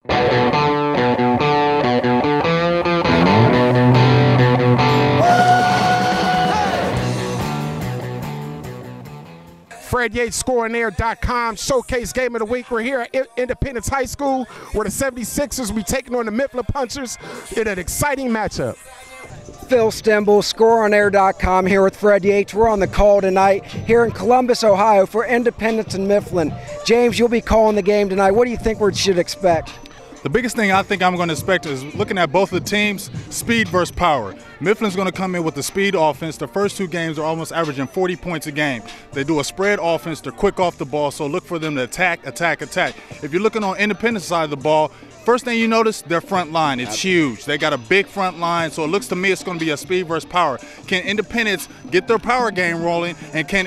Fred Yates, ScoreOnAir.com, Showcase Game of the Week. We're here at Independence High School where the 76ers will be taking on the Mifflin Punchers in an exciting matchup. Phil Stemble, ScoreOnAir.com, here with Fred Yates. We're on the call tonight here in Columbus, Ohio for Independence and Mifflin. James, you'll be calling the game tonight. What do you think we should expect? The biggest thing I think I'm going to expect is looking at both of the teams, speed versus power. Mifflin's going to come in with the speed offense. The first two games are almost averaging 40 points a game. They do a spread offense. They're quick off the ball, so look for them to attack. If you're looking on Independence side of the ball, first thing you notice, their front line. It's huge. They got a big front line, so it looks to me it's going to be a speed versus power. Can Independence get their power game rolling, and can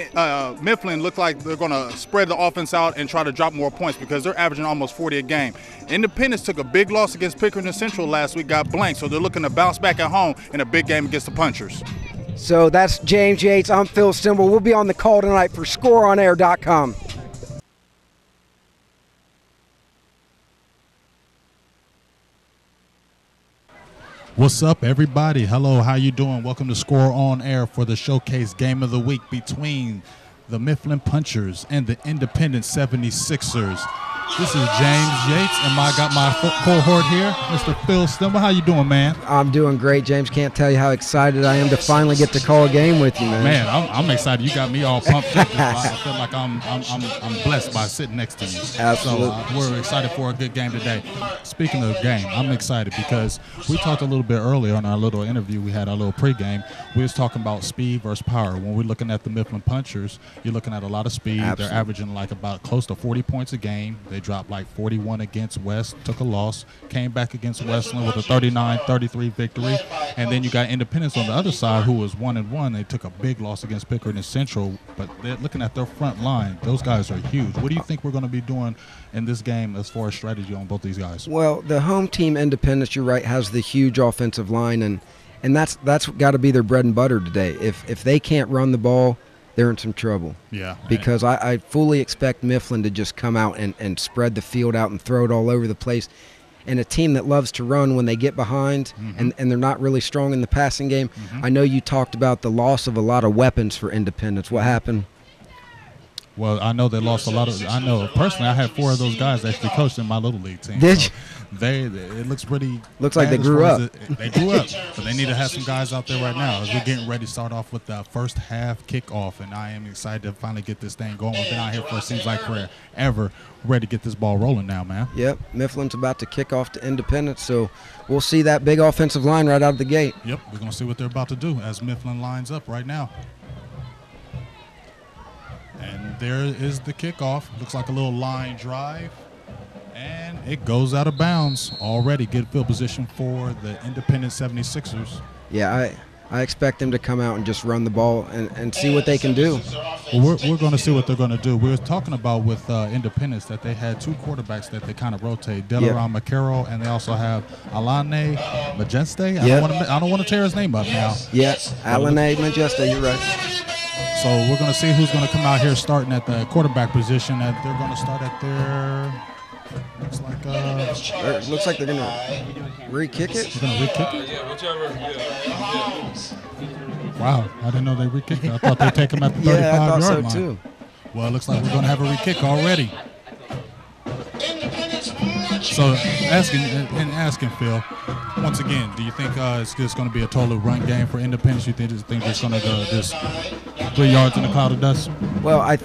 Mifflin look like they're going to spread the offense out and try to drop more points because they're averaging almost 40 a game? Independence took a big loss against Pickering Central last week, got blanked, so they're looking to bounce back at home in a big game against the Punchers. So that's James Yates. I'm Phil Stemble. We'll be on the call tonight for ScoreOnAir.com. What's up, everybody? Hello, how you doing? Welcome to Score on Air for the Showcase Game of the Week between the Mifflin Punchers and the Independent 76ers. This is James Yates, and I got my cohort here, Mr. Phil Stemble. How you doing, man? I'm doing great, James. Can't tell you how excited I am to finally get to call a game with you, man. Man, I'm excited. You got me all pumped up. I feel like I'm blessed by sitting next to you. Absolutely. So we're excited for a good game today. Speaking of game, I'm excited because we talked a little bit earlier on our little interview. We had our little pregame. We was talking about speed versus power. When we're looking at the Mifflin Punchers, you're looking at a lot of speed. Absolutely. They're averaging like about close to 40 points a game. They dropped like 41 against West, took a loss, came back against Westland with a 39-33 victory. And then you got Independence on the other side, who was 1-1. They took a big loss against Pickering Central, but they're looking at their front line. Those guys are huge. What do you think we're going to be doing in this game as far as strategy on both these guys? Well, the home team, Independence, you're right, has the huge offensive line, and that's got to be their bread and butter today. If they can't run the ball, they're in some trouble. Yeah. Because I fully expect Mifflin to just come out and spread the field out and throw it all over the place. And a team that loves to run when they get behind and they're not really strong in the passing game. I know you talked about the loss of a lot of weapons for Independence. What happened? Well, I know they lost a lot of. I know personally, I had 4 of those guys actually coached in my little league team. Did you? It looks pretty. Looks like they grew up. They grew up, but they need to have some guys out there right now as we're getting ready to start off with the first half kickoff, and I am excited to finally get this thing going. We've been out here for seems like forever, ready to get this ball rolling now, man. Yep, Mifflin's about to kick off to Independence, so we'll see that big offensive line right out of the gate. Yep, we're gonna see what they're about to do as Mifflin lines up right now. And there is the kickoff. Looks like a little line drive. And it goes out of bounds already. Good field position for the Independent 76ers. Yeah, I expect them to come out and just run the ball and see what they can do. Well, we're going to see what they're going to do. We were talking about with Independence that they had 2 quarterbacks that they kind of rotate, Delaron McCarroll, and they also have Alane Majeste. I don't want to tear his name up now. Yes, Alane Majeste, you're right. So we're going to see who's going to come out here starting at the quarterback position. They're going to start at their looks like they're going to re-kick it. They're going to re-kick it? Yeah, whichever. Wow, I didn't know they re-kicked it. I thought they'd take them at the 35-yard yeah, I thought so line. too. Well, it looks like we're going to have a re-kick already. So asking Phil, once again, do you think it's just going to be a total run game for Independence? You think it's going to go just 3 yards in a cloud of dust? Well,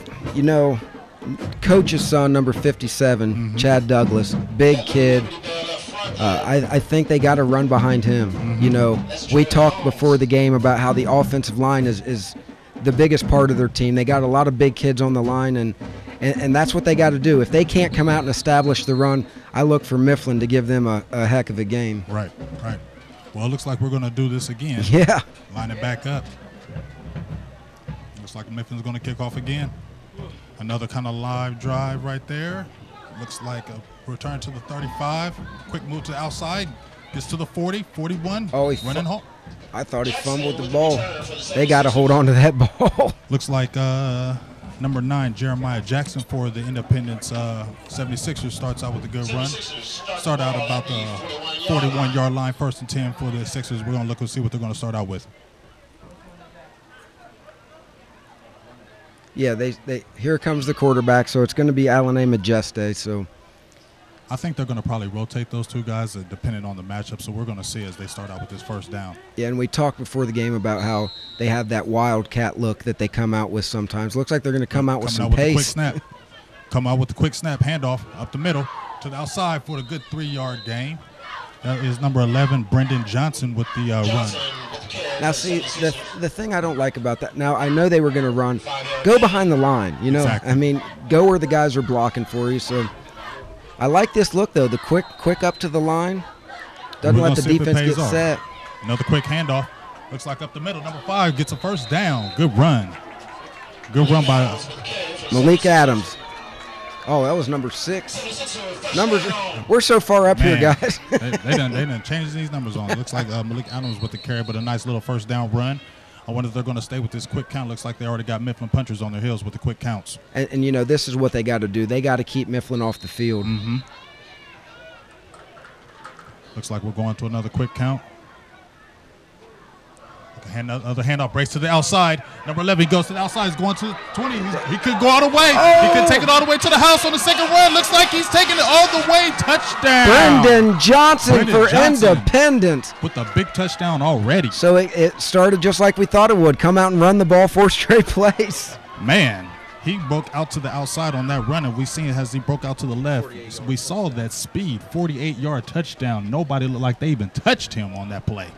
Coach's son, number 57, Chad Douglas, big kid. I think they got to run behind him. You know, we talked before the game about how the offensive line is the biggest part of their team. They got a lot of big kids on the line, and that's what they got to do. If they can't come out and establish the run, I look for Mifflin to give them a heck of a game. Right. Well, it looks like we're going to do this again. Yeah. Line it back up. Looks like Mifflin's going to kick off again. Another kind of live drive right there. Looks like a return to the 35. Quick move to the outside. Gets to the 40, 41. Oh, running home. I thought he fumbled the ball. They got to hold on to that ball. Looks like Number 9, Jeremiah Jackson for the Independence 76ers starts out with a good run. Start out about the 41-yard line, 1st and 10 for the Sixers. We're going to look and see what they're going to start out with. Yeah, they here comes the quarterback, so it's going to be Alan A. Majeste. So I think they're going to probably rotate those two guys depending on the matchup, so we're going to see as they start out with this first down. yeah, and we talked before the game about how they have that wildcat look that they come out with sometimes. Looks like they're going to come out with some Coming out with a quick pace. snap. Come out with the quick snap, handoff up the middle to the outside for a good 3-yard gain. That is number 11, Brendan Johnson with the run. Now, see, the thing I don't like about that, now I know they were going to run, go behind the line, you know. Exactly. I mean, go where the guys are blocking for you. So I like this look, though, the quick up to the line. Doesn't We're let the gonna see if it defense pays get off. set. Another quick handoff. Looks like up the middle. Number 5 gets a first down. Good run. Good run by Malik Adams. Oh, that was number 6. Numbers, we're so far up here, Man, guys. they done changed these numbers on. Looks like Malik Adams with the carry, but a nice little first down run. I wonder if they're going to stay with this quick count. Looks like they already got Mifflin punchers on their heels with the quick counts. And you know, this is what they got to do. They got to keep Mifflin off the field. Mm-hmm. Looks like we're going to another quick count. Another handoff breaks to the outside. Number 11 goes to the outside. He's going to the 20. He could go all the way. Oh! He could take it all the way to the house on the second run. Looks like he's taking it all the way. Touchdown. Brendan Johnson Brendan for Johnson. Independence. With a big touchdown already. So it started just like we thought it would. Come out and run the ball 4 straight plays. Man, he broke out to the outside on that run, and we seen it as he broke out to the left. We saw that speed, 48-yard touchdown. Nobody looked like they even touched him on that play.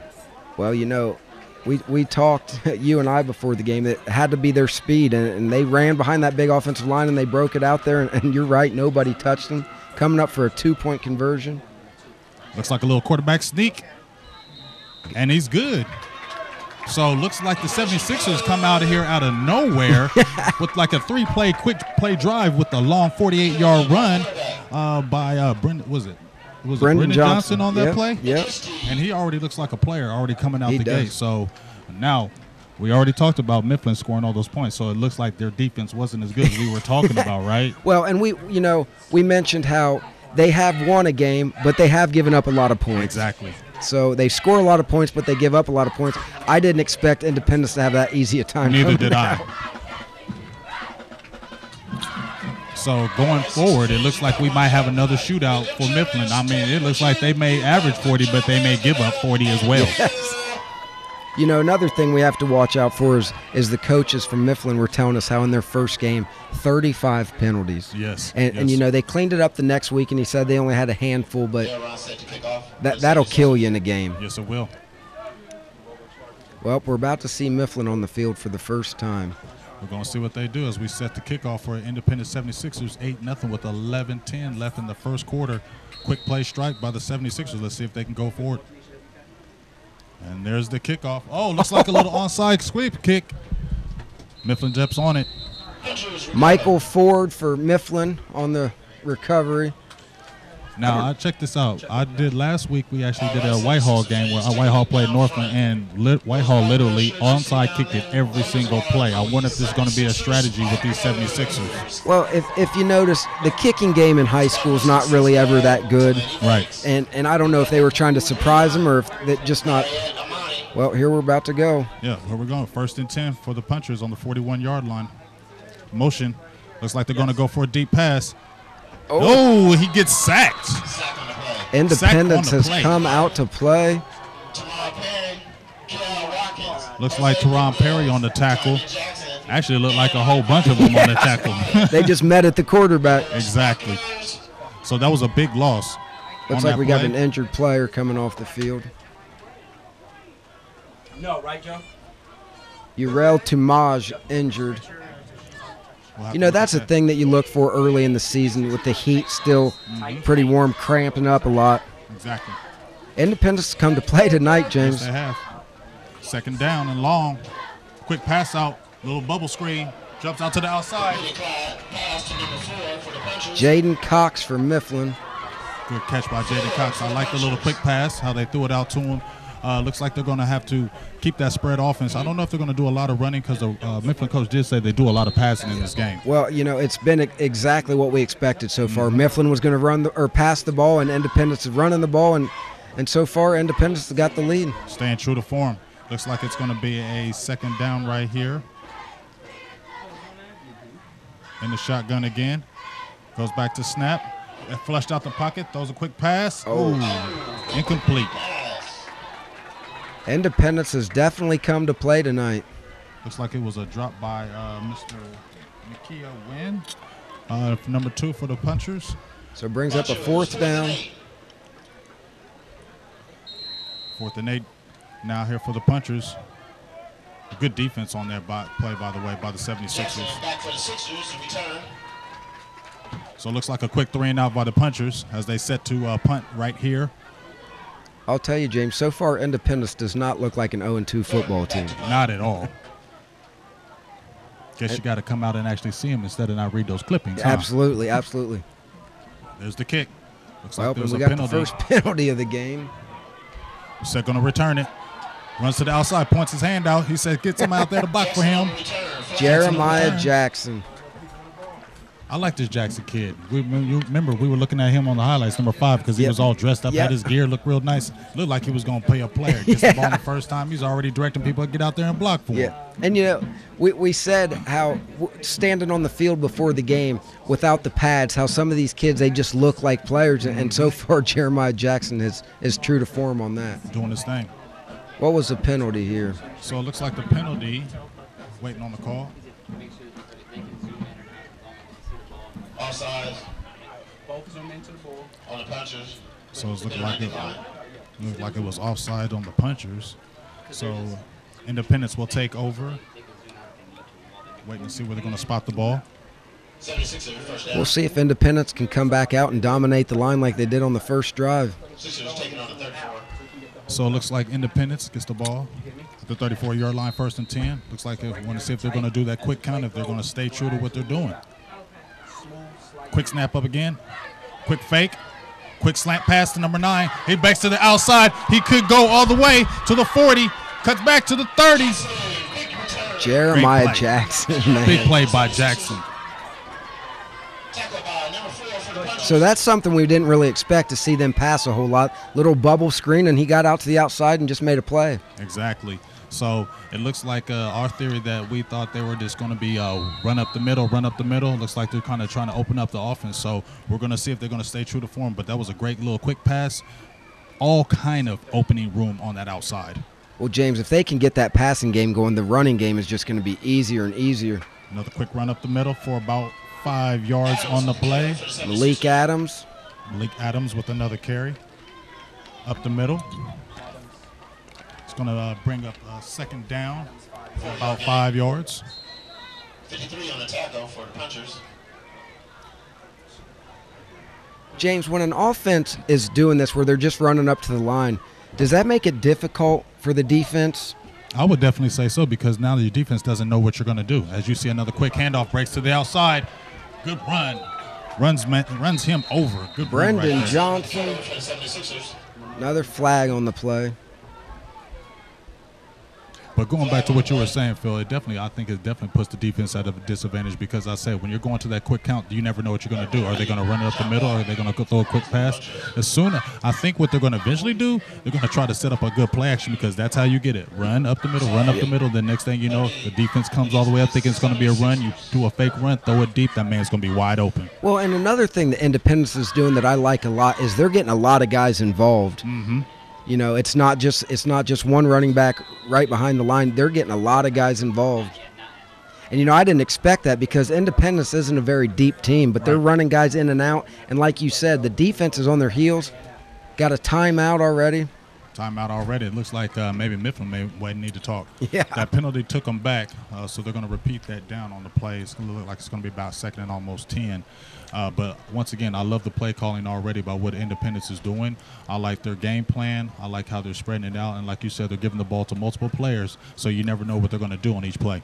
Well, you know, we talked, you and I, before the game, that it had to be their speed, and they ran behind that big offensive line, and they broke it out there, and you're right, nobody touched them. Coming up for a 2-point conversion. Looks like a little quarterback sneak, and he's good. So looks like the 76ers come out of here out of nowhere with like a 3-play quick play drive with a long 48-yard run by Brendan. Was it Brendan Johnson on that play? Yep. And he already looks like a player already coming out He the does. gate. So now we already talked about Mifflin scoring all those points. So it looks like their defense wasn't as good as we were talking about, right? Well, and we mentioned how they have won a game, but they have given up a lot of points. Exactly. So they score a lot of points, but they give up a lot of points. I didn't expect Independence to have that easy a time. Neither coming did out. I. So going forward, it looks like we might have another shootout for Mifflin. I mean, it looks like they may average 40, but they may give up 40 as well. Yes. You know, another thing we have to watch out for is the coaches from Mifflin were telling us how in their first game, 35 penalties. Yes. And you know, they cleaned it up the next week, and he said they only had a handful, but that'll kill you in a game. Yes, it will. Well, we're about to see Mifflin on the field for the first time. We're going to see what they do as we set the kickoff for Independent 76ers, 8-0 with 11:10 left in the first quarter. Quick play strike by the 76ers. Let's see if they can go for it. And there's the kickoff. Oh, looks like a little onside sweep kick. Mifflin jumps on it. Michael Ford for Mifflin on the recovery. Now, I check this out. I did last week. We actually did a Whitehall game where Whitehall played Northland, and Whitehall literally onside kicked it every single play. I wonder if this is going to be a strategy with these 76ers. Well, if you notice, the kicking game in high school is not really ever that good. Right. And I don't know if they were trying to surprise them or if that just not. Well, here we're about to go. Yeah, where we're going. 1st and 10 for the punchers on the 41-yard line. Motion. Looks like they're going to go for a deep pass. Oh, he gets sacked. Independence Sack on the has play. come out to play. Looks like Teron Perry on the tackle. Actually, it looked like a whole bunch of them on the tackle. They just met at the quarterback. Exactly. So that was a big loss. Looks on like that we got play. an injured player coming off the field. No, right, Joe? Urel Tumaj injured. We'll have You to know, look that's a at thing that you look for early in the season with the heat still pretty warm, cramping up a lot. that. Exactly. Independence come to play tonight, Yes, James. they have. 2nd down and long. Quick pass out. Little bubble screen. Jumps out to the outside. Jaden Cox for Mifflin. Good catch by Jaden Cox. I like the little quick pass, how they threw it out to him. Looks like they're going to have to keep that spread offense. I don't know if they're going to do a lot of running because the Mifflin coach did say they do a lot of passing in this game. Well, it's been exactly what we expected so far. Mifflin was going to pass the ball, and Independence is running the ball, and so far Independence has got the lead. Staying true to form. Looks like it's going to be a second down right here. In the shotgun again. Goes back to snap. Flushed out the pocket. Throws a quick pass. Oh. Ooh, incomplete. Independence has definitely come to play tonight. Looks like it was a drop by Mr. Nakia Wynn, number 2 for the Punchers. So it brings up a 4th down. 4th and 8 now here for the Punchers. A good defense on that play, by the way, by the 76ers. So it looks like a quick 3 and out by the Punchers as they set to punt right here. I'll tell you, James, so far Independence does not look like an 0-2 football team. Not at all. Guess you got to come out and actually see them instead of not read those clippings. Huh? Absolutely, absolutely. There's the kick. Looks Well, like there's we a got penalty. the first penalty of the game. Set going to return it. Runs to the outside, points his hand out. He said, get somebody out there to block for him. Jeremiah Jackson. I like this Jackson kid. You remember we were looking at him on the highlights, number 5, because he Yep. was all dressed up, Yep. had his gear, looked real nice. Looked like he was going to play a player. Gets the ball the first time. He's already directing people to get out there and block for him. Yeah, and we said how standing on the field before the game without the pads, how some of these kids, they just look like players, and so far Jeremiah Jackson is true to form on that. Doing his thing. What was the penalty here? So it looks like the penalty, waiting on the call. Offside. Both zoom into the ball. On the Punchers. So it looked like it was offside on the Punchers. So Independence will take over. Waiting to see where they're going to spot the ball. 76 first down. We'll see if Independence can come back out and dominate the line like they did on the first drive. Sixers taking on the 34. So it looks like Independence gets the ball at the 34-yard line, 1st and 10. Looks like they want to see if they're going to do that quick count, if they're going to stay true to what they're doing. Quick snap up again. Quick fake. Quick slant pass to number 9. He backs to the outside. He could go all the way to the 40. Cuts back to the 30s. Jeremiah Jackson, man. Big play by Jackson. So that's something we didn't really expect to see them pass a whole lot. Little bubble screen, and he got out to the outside and just made a play. Exactly. So it looks like our theory that we thought they were just going to be run up the middle. Looks like they're kind of trying to open up the offense. So we're going to see if they're going to stay true to form. But that was a great little quick pass. All kind of opening room on that outside. Well, James, if they can get that passing game going, the running game is just going to be easier and easier. Another quick run up the middle for about 5 yards on the play. Malik Adams. Malik Adams with another carry. Up the middle. It's going to bring up a second down for about 5 yards. 53 on the tackle for the Punchers. James, when an offense is doing this where they're just running up to the line, does that make it difficult for the defense? I would definitely say so, because now your defense doesn't know what you're going to do. As you see, another quick handoff, breaks to the outside. Good run. Runs him over. Good run Brendan right there. Johnson. Another flag on the play. But going back to what you were saying, Phil, I think it definitely puts the defense at a disadvantage, because I said when you're going to that quick count, you never know what you're going to do. Are they going to run it up the middle, or are they going to throw a quick pass? I think what they're going to eventually do, they're going to try to set up a good play action, because that's how you get it. Run up the middle, the next thing you know, the defense comes all the way up thinking it's going to be a run. You do a fake run, throw it deep, that man's going to be wide open. Well, and another thing that Independence is doing that I like a lot is they're getting a lot of guys involved. Mm-hmm. It's not just one running back right behind the line. They're getting a lot of guys involved. And, I didn't expect that, because Independence isn't a very deep team, but they're running guys in and out. And like you said, the defense is on their heels. Got a timeout already. It looks like maybe Mifflin may need to talk. Yeah. That penalty took them back, so they're going to repeat that down on the play. It's going to look like it's going to be about 2nd and almost 10. But once again, I love the play calling already about what Independence is doing. I like their game plan. I like how they're spreading it out. And like you said, they're giving the ball to multiple players, so you never know what they're going to do on each play.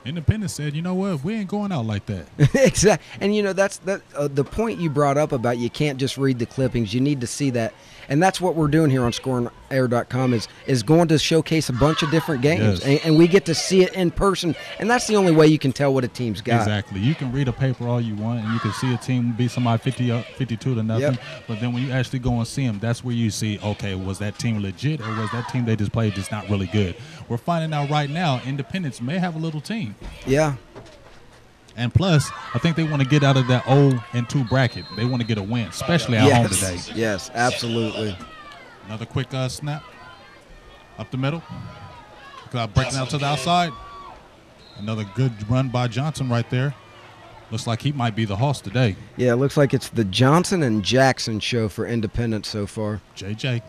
Independence said, you know what, we ain't going out like that. Exactly. And, that's the point you brought up about you can't just read the clippings. You need to see that. And that's what we're doing here on Scoring air.com is going to showcase a bunch of different games, Yes. and we get to see it in person, and that's the only way you can tell what a team's got. Exactly. You can read a paper all you want, and you can see a team beat somebody 52 to nothing. Yep. But then when you actually go and see them, that's where you see, okay, was that team legit, or was that team they just played just not really good? We're finding out right now Independence may have a little team. Yeah. And plus, I think they want to get out of that 0-2 bracket. They want to get a win, especially at home today. Yes, absolutely. Another quick snap up the middle. Breaking out to the outside. Another good run by Johnson right there. Looks like he might be the hoss today. Yeah, it looks like it's the Johnson and Jackson show for Independence so far. JJ.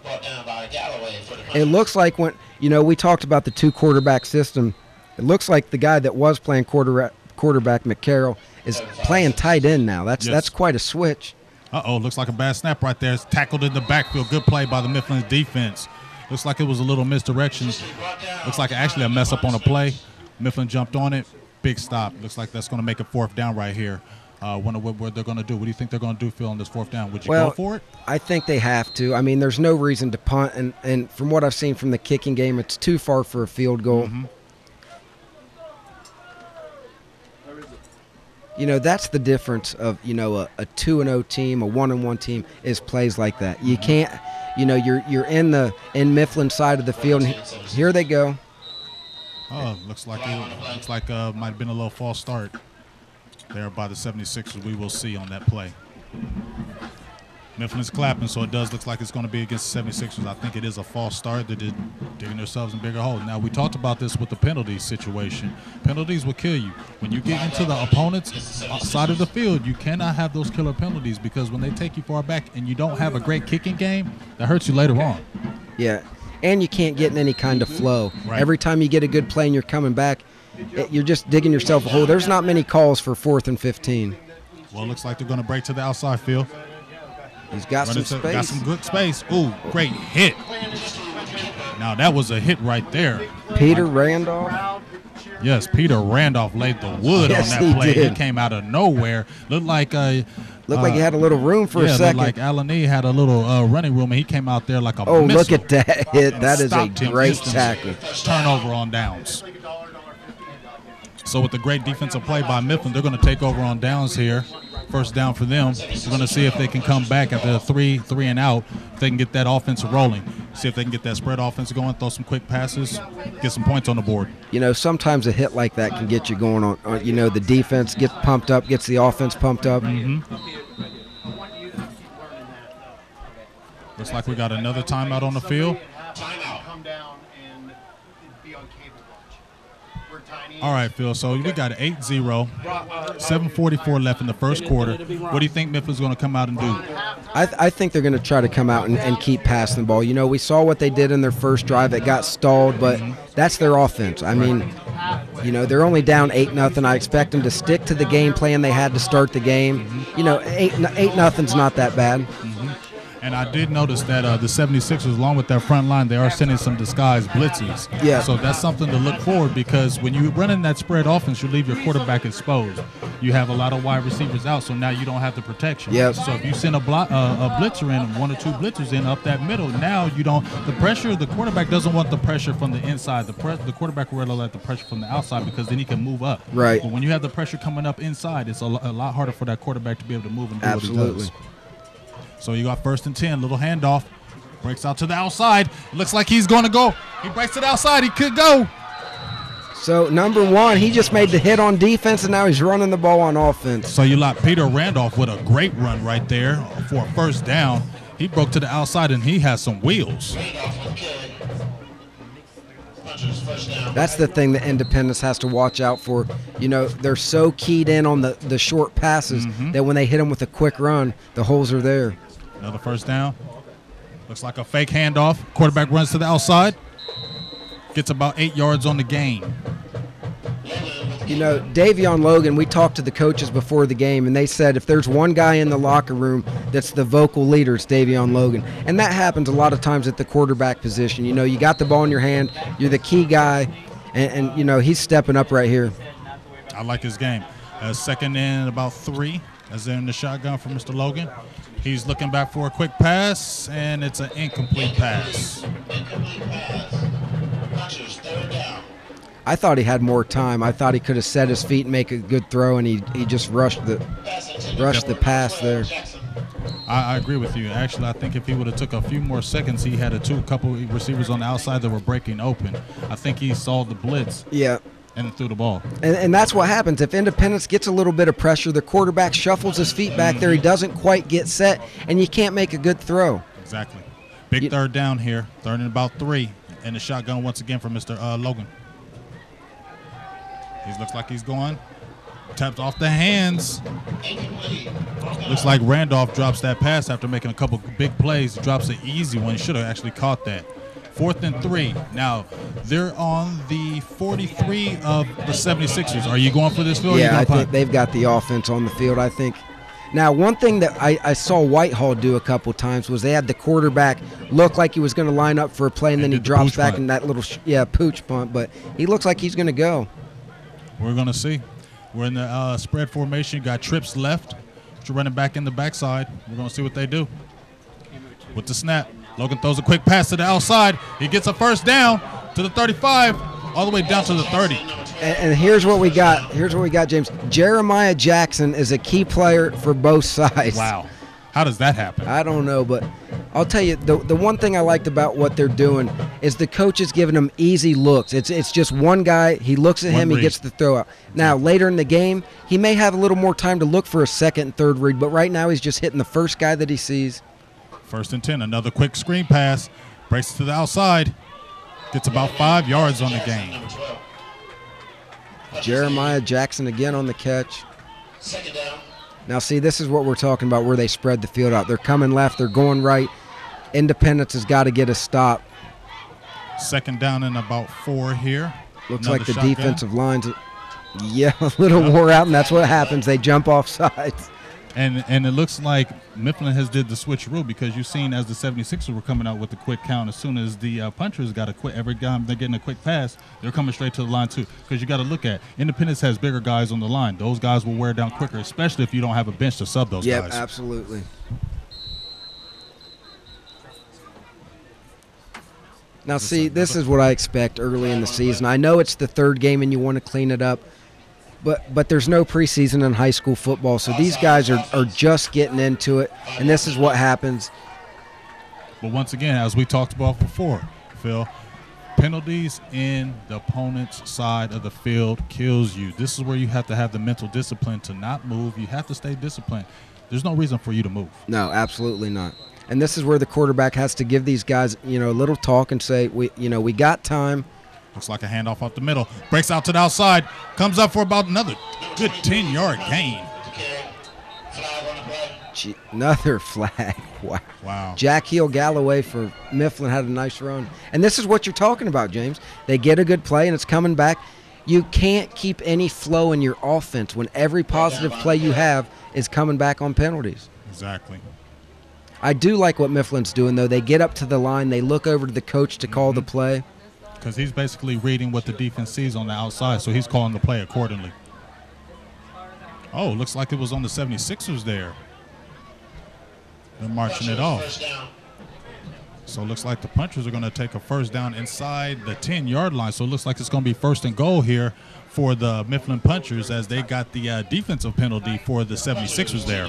Brought down by Galloway for the It Punchers. looks like when, we talked about the 2-quarterback system. It looks like the guy that was playing quarterback, McCarroll, is playing tight end now. That's quite a switch. Uh-oh, looks like a bad snap right there. It's tackled in the backfield. Good play by the Mifflin's defense. Looks like it was a little misdirection. Looks like actually a mess up on a play. Mifflin jumped on it. Big stop. Looks like that's going to make a 4th down right here. Wonder what they're going to do. What do you think they're going to do, Phil, on this 4th down? Would you go for it? I think they have to. I mean, there's no reason to punt, and from what I've seen from the kicking game, it's too far for a field goal. Mm-hmm. That's the difference of, a 2-0 team, a 1-1 team, is plays like that. You can't, you're in Mifflin side of the field, and here they go. Oh, looks like might have been a little false start there by the 76ers. We will see on that play. Mifflin is clapping, so it does look like it's going to be against the 76ers. I think it is a false start. They're just digging themselves in bigger holes. Now, we talked about this with the penalty situation. Penalties will kill you. When you get into the opponent's side of the field, you cannot have those killer penalties, because when they take you far back and you don't have a great kicking game, that hurts you later on. Yeah, and you can't get in any kind of flow. Right. Every time you get a good play and you're coming back, you're just digging yourself a hole. There's not many calls for 4th and 15. Well, it looks like they're going to break to the outside field. He's got some space. Got some good space. Ooh, great hit. Now, that was a hit right there. Peter Randolph. Yes, Peter Randolph laid the wood Yes, on that play. he did. He came out of nowhere. Looked like Looked like he had a little room for a looked second. like Alan E had a little running room, and he came out there like a Oh, missile. look at that hit. That is a Stopped him great instantly. tackle. Turnover on downs. So with the great defensive play by Mifflin, they're going to take over on downs here. 1st down for them. We're going to see if they can come back after a 3 and out, if they can get that offense rolling. See if they can get that spread offense going, throw some quick passes, get some points on the board. Sometimes a hit like that can get you going on. The defense gets pumped up, gets the offense pumped up. Mm-hmm. Looks like we got another timeout on the field. Come down and be on cable watch. We're tiny. All right, Phil. So we got an 8-0, 7:44 left in the 1st quarter. What do you think Mifflin's going to come out and do? I think they're going to try to come out and keep passing the ball. We saw what they did in their first drive. It got stalled, but that's their offense. I mean, they're only down 8-0. I expect them to stick to the game plan they had to start the game. 8-0's not that bad. And I did notice that the 76ers, along with their front line, they are sending some disguised blitzes. Yeah. So that's something to look forward, because when you run in that spread offense, you leave your quarterback exposed. You have a lot of wide receivers out, so now you don't have the protection. Yep. So if you send a blitzer in, 1 or 2 blitzers in up that middle, now you don't – the pressure, the quarterback doesn't want the pressure from the inside. The quarterback would rather let the pressure from the outside, because then he can move up. Right. But when you have the pressure coming up inside, it's a lot harder for that quarterback to be able to move and do what he Absolutely. does. So you got 1st and 10, little handoff. Breaks out to the outside. It looks like he's going to go. He breaks to the outside. He could go. So, number 1, he just made the hit on defense, and now he's running the ball on offense. So you got Peter Randolph with a great run right there for a 1st down. He broke to the outside, and he has some wheels. That's the thing that Independence has to watch out for. They're so keyed in on the short passes that when they hit them with a quick run, the holes are there. Another 1st down. Looks like a fake handoff. Quarterback runs to the outside. Gets about 8 yards on the gain. Davion Logan, we talked to the coaches before the game, and they said if there's one guy in the locker room that's the vocal leader, it's Davion Logan. And that happens a lot of times at the quarterback position. You got the ball in your hand, you're the key guy, and he's stepping up right here. I like his game. 2nd and about 3 as they're in the shotgun for Mr. Logan. He's looking back for a quick pass, and it's an incomplete pass. I thought he had more time. I thought he could have set his feet and make a good throw, and he just rushed the pass there. I agree with you. Actually, I think if he would have took a few more seconds, he had a couple receivers on the outside that were breaking open. I think he saw the blitz. Yeah. And threw the ball. And that's what happens. If Independence gets a little bit of pressure, the quarterback shuffles his feet back there. He doesn't quite get set, and you can't make a good throw. Exactly. Big third down here. Third and about 3. And the shotgun once again for Mr. Logan. He looks like he's going. Tapped off the hands. Looks like Randolph drops that pass after making a couple big plays. He drops an easy one. He should have actually caught that. 4th and 3. Now, they're on the 43 of the 76ers. Are you going for this field? Yeah, I think they've got the offense on the field, I think. Now, one thing that I saw Whitehall do a couple times was they had the quarterback look like he was going to line up for a play, and then he drops back in that little, pooch punt. But he looks like he's going to go. We're going to see. We're in the spread formation. Got trips left. Running back in the backside. We're going to see what they do. With the snap. Logan throws a quick pass to the outside. He gets a first down to the 35, all the way down to the 30. And here's what we got. Here's what we got, James. Jeremiah Jackson is a key player for both sides. Wow. How does that happen? I don't know, but I'll tell you, the one thing I liked about what they're doing is the coach is giving them easy looks. It's just one guy. He looks at him. He gets the throw out. Now, later in the game, he may have a little more time to look for a second and third read, but right now he's just hitting the first guy that he sees. 1st and 10, another quick screen pass. Breaks to the outside. Gets about 5 yards on the game. Jeremiah Jackson again on the catch. Now, see, this is what we're talking about where they spread the field out. They're coming left. They're going right. Independence has got to get a stop. 2nd down and about 4 here. Looks like the defensive line's, a little wore out, and that's what happens. They jump off sides. And it looks like Mifflin has did the switcheroo because you've seen as the 76ers were coming out with the quick count, as soon as the punchers got a quick, every time they're getting a quick pass, they're coming straight to the line too. Because you got to look at Independence has bigger guys on the line. Those guys will wear down quicker, especially if you don't have a bench to sub those guys. Yep, absolutely. Now, see, this is what I expect early in the season. I know it's the 3rd game and you want to clean it up. But there's no preseason in high school football, so these guys are just getting into it, and this is what happens. But once again, as we talked about before, Phil, penalties in the opponent's side of the field kills you. This is where you have to have the mental discipline to not move. You have to stay disciplined. There's no reason for you to move. No, absolutely not. And this is where the quarterback has to give these guys, a little talk and say, we got time. Looks like a handoff up the middle. Breaks out to the outside. Comes up for about another good 10-yard gain. Another flag. Wow. Jack Heel Galloway for Mifflin had a nice run. And this is what you're talking about, James. They get a good play, and it's coming back. You can't keep any flow in your offense when every positive play you have is coming back on penalties. Exactly. I do like what Mifflin's doing, though. They get up to the line. They look over to the coach to call the play. Because he's basically reading what the defense sees on the outside, so he's calling the play accordingly. Oh, looks like it was on the 76ers there. They're marching it off. So it looks like the punchers are going to take a first down inside the 10-yard line. So it looks like it's going to be 1st and goal here for the Mifflin punchers as they got the defensive penalty for the 76ers there.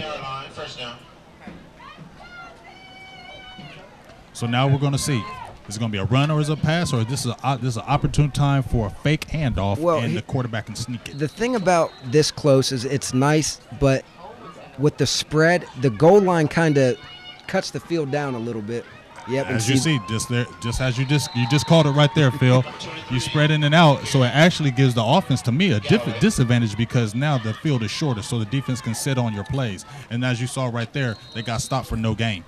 So now we're going to see. Is it going to be a run or is it a pass, or this is an opportune time for a fake handoff and the quarterback can sneak it? The thing about this close is it's nice, but with the spread, the goal line kind of cuts the field down a little bit. Yep. As you see, just as you just called it right there, Phil. You spread in and out, so it actually gives the offense, to me, a different disadvantage because now the field is shorter, so the defense can sit on your plays. And as you saw right there, they got stopped for no gain.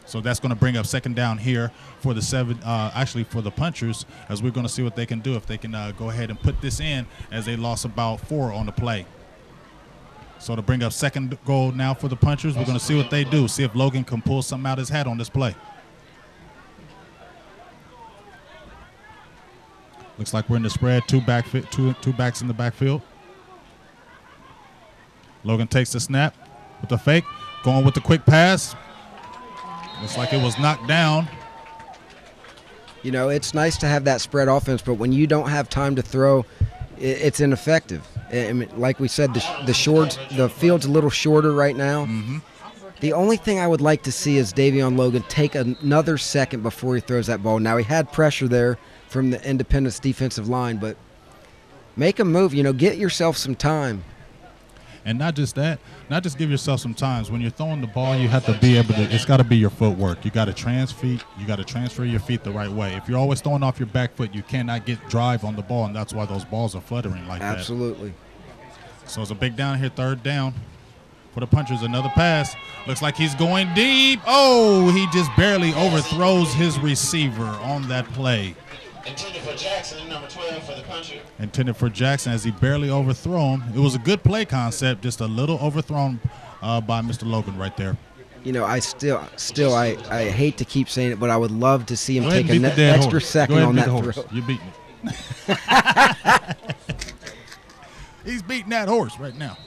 So that's going to bring up 2nd down here for the for the punchers, as we're going to see what they can do if they can go ahead and put this in, as they lost about 4 on the play. So to bring up 2nd goal now for the punchers, we're going to see what they do. See if Logan can pull something out of his hat on this play. Looks like we're in the spread. Two backs in the backfield. Logan takes the snap with the fake. going with the quick pass. Looks like it was knocked down. You know, it's nice to have that spread offense, but when you don't have time to throw, it's ineffective. I mean, like we said, the field's a little shorter right now. Mm-hmm. The only thing I would like to see is Davion Logan take another second before he throws that ball. Now, he had pressure there from the Independence defensive line, but make a move. You know, get yourself some time. And not just that, not just give yourself some times. When you're throwing the ball, you have to be able to, it's got to be your footwork. You got to transfer your feet the right way. If you're always throwing off your back foot, you cannot get drive on the ball, and that's why those balls are fluttering like that. Absolutely. So it's a big down here, third down. For the Punchers, another pass. Looks like he's going deep. Oh, he just barely overthrows his receiver on that play. Intended for Jackson, number 12 for the Puncher. Intended for Jackson as he barely overthrew him. It was a good play concept, just a little overthrown by Mr. Logan right there. You know, I hate to keep saying it, but I would love to see him take an extra horse. Second on that throw. You're beating it. He's beating that horse right now.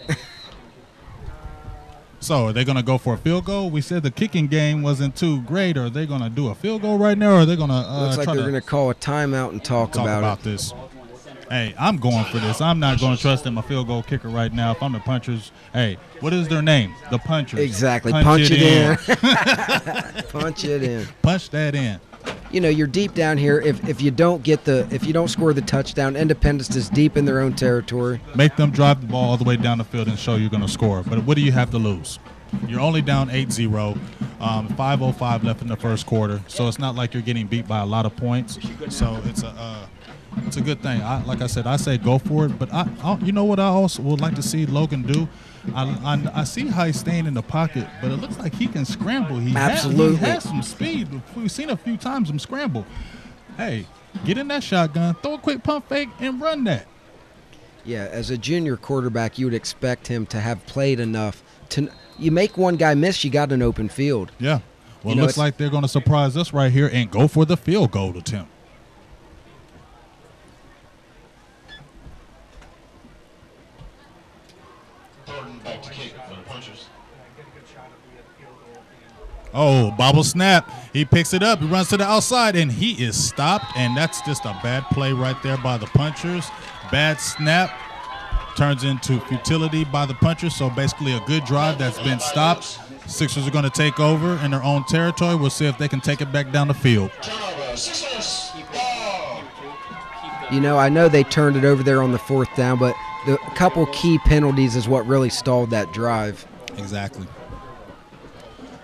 So are they going to go for a field goal? We said the kicking game wasn't too great. Are they going to do a field goal right now, or are they going to looks like they're going to call a timeout and talk about this? Hey, I'm going for this. I'm not going to trust in my field goal kicker right now. If I'm the Punchers, hey, what is their name? The Punchers. Exactly. Punch it in. Punch it in. Punch that in. You know, you're deep down here. If you don't score the touchdown, Independence is deep in their own territory. Make them drive the ball all the way down the field and show you're going to score. But what do you have to lose? You're only down 8-0, 5:05 left in the first quarter. So it's not like you're getting beat by a lot of points. So it's a good thing. Like I said, I say go for it. But you know what I also would like to see Logan do? I see how he's staying in the pocket, but it looks like he can scramble. He has some speed. We've seen a few times him scramble. Hey, get in that shotgun, throw a quick pump fake, and run that. Yeah, as a junior quarterback, you would expect him to have played enough. You make one guy miss, you got an open field. Yeah. Well, it looks like they're going to surprise us right here and go for the field goal attempt. Back to kick for the Punchers. Oh, bobble snap. He picks it up. He runs to the outside, and he is stopped. And that's just a bad play right there by the Punchers. Bad snap turns into futility by the Punchers. So basically a good drive that's been stopped. Sixers are going to take over in their own territory. We'll see if they can take it back down the field. You know, I know they turned it over there on the fourth down, but a couple key penalties is what really stalled that drive. Exactly.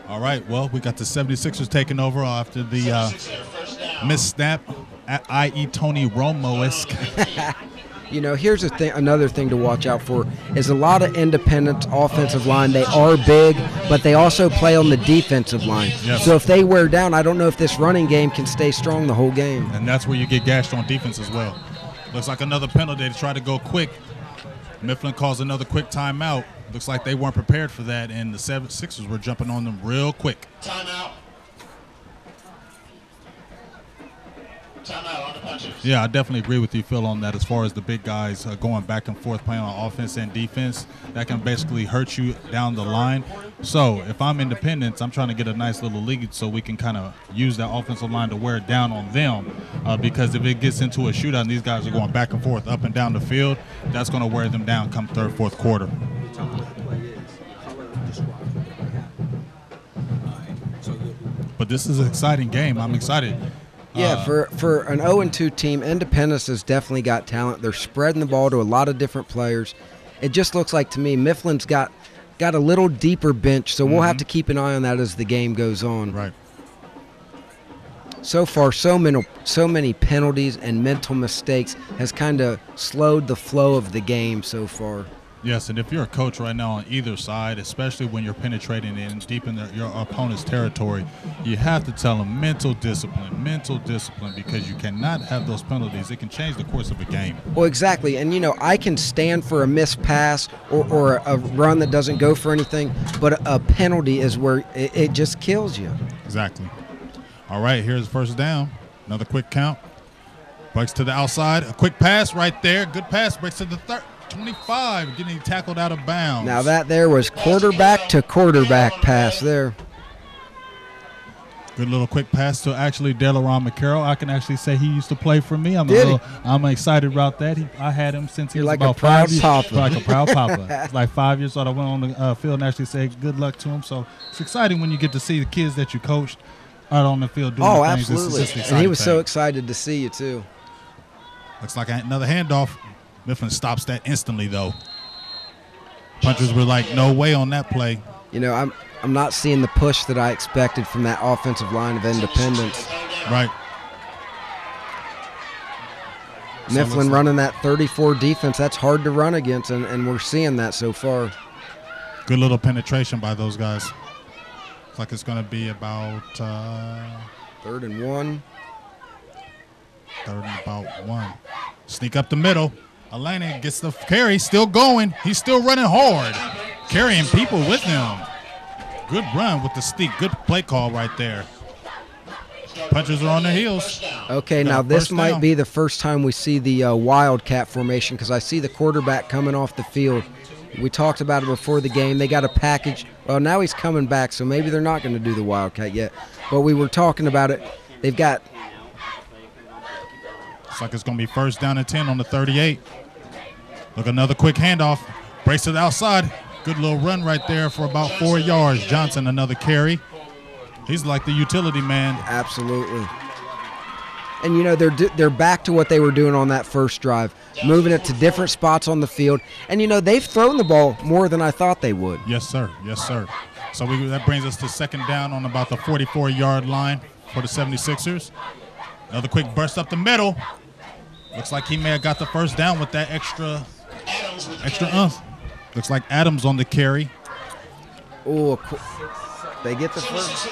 All right, well, we got the 76ers taking over after the missed snap, i.e. Tony Romo-esque. You know, here's another thing to watch out for is a lot of Independence offensive line. They are big, but they also play on the defensive line. Yes. So if they wear down, I don't know if this running game can stay strong the whole game. And that's where you get gashed on defense as well. Looks like another penalty to try to go quick. Mifflin calls another quick timeout. Looks like they weren't prepared for that, and the Sixers were jumping on them real quick. Timeout. Timeout on the Punchers. Yeah, I definitely agree with you, Phil, on that. As far as the big guys going back and forth playing on offense and defense, that can basically hurt you down the line. So if I'm Independence, I'm trying to get a nice little lead so we can kind of use that offensive line to wear it down on them. Because if it gets into a shootout and these guys are going back and forth up and down the field, that's going to wear them down come third, fourth quarter. But this is an exciting game. I'm excited. Yeah, for an 0-2 team, Independence has definitely got talent. They're spreading the ball to a lot of different players. It just looks like to me Mifflin's got a little deeper bench, so we'll have to keep an eye on that as the game goes on. Right. So far, so many penalties and mental mistakes has kind of slowed the flow of the game so far. Yes, and if you're a coach right now on either side, especially when you're penetrating in deep in your opponent's territory, you have to tell them mental discipline, because you cannot have those penalties. It can change the course of a game. Well, exactly, and I can stand for a missed pass or a run that doesn't go for anything, but a penalty is where it just kills you. Exactly. All right, here's first down. Another quick count. Breaks to the outside. A quick pass right there. Good pass. Breaks to the 25, getting tackled out of bounds. Now that there was quarterback to quarterback pass there. Good little quick pass to actually Delaron McCarroll. I can actually say he used to play for me. I'm excited about that. I had him since he was like about a proud 5 years. papa. Like a proud papa. It's like 5 years old. I went on the field and actually said good luck to him. So it's exciting when you get to see the kids that you coached out on the field doing things. Absolutely. And he was so excited to see you too. Looks like another handoff. Mifflin stops that instantly though. Punchers were like, no way on that play. You know, I'm not seeing the push that I expected from that offensive line of Independence. Right. Mifflin running that 34 defense, that's hard to run against, and we're seeing that so far. Good little penetration by those guys. Looks like it's going to be about 3rd and 1. 3rd and about 1. Sneak up the middle. Elena gets the carry, still going. He's still running hard, carrying people with him. Good run with the sneak. Good play call right there. Punchers are on their heels. Okay, now this might be the first time we see the Wildcat formation because I see the quarterback coming off the field. We talked about it before the game. They got a package. Well, now he's coming back, so maybe they're not going to do the Wildcat yet. But we were talking about it. They've got. Looks like it's going to be 1st down and 10 on the 38. Look, another quick handoff. Brace to the outside. Good little run right there for about 4 yards. Johnson, another carry. He's like the utility man. Absolutely. And, you know, they're back to what they were doing on that first drive, moving it to different spots on the field. And, you know, they've thrown the ball more than I thought they would. Yes, sir. Yes, sir. So that brings us to 2nd down on about the 44-yard line for the 76ers. Another quick burst up the middle. Looks like he may have got the 1st down with that extra Looks like Adams on the carry. Oh, they get the first.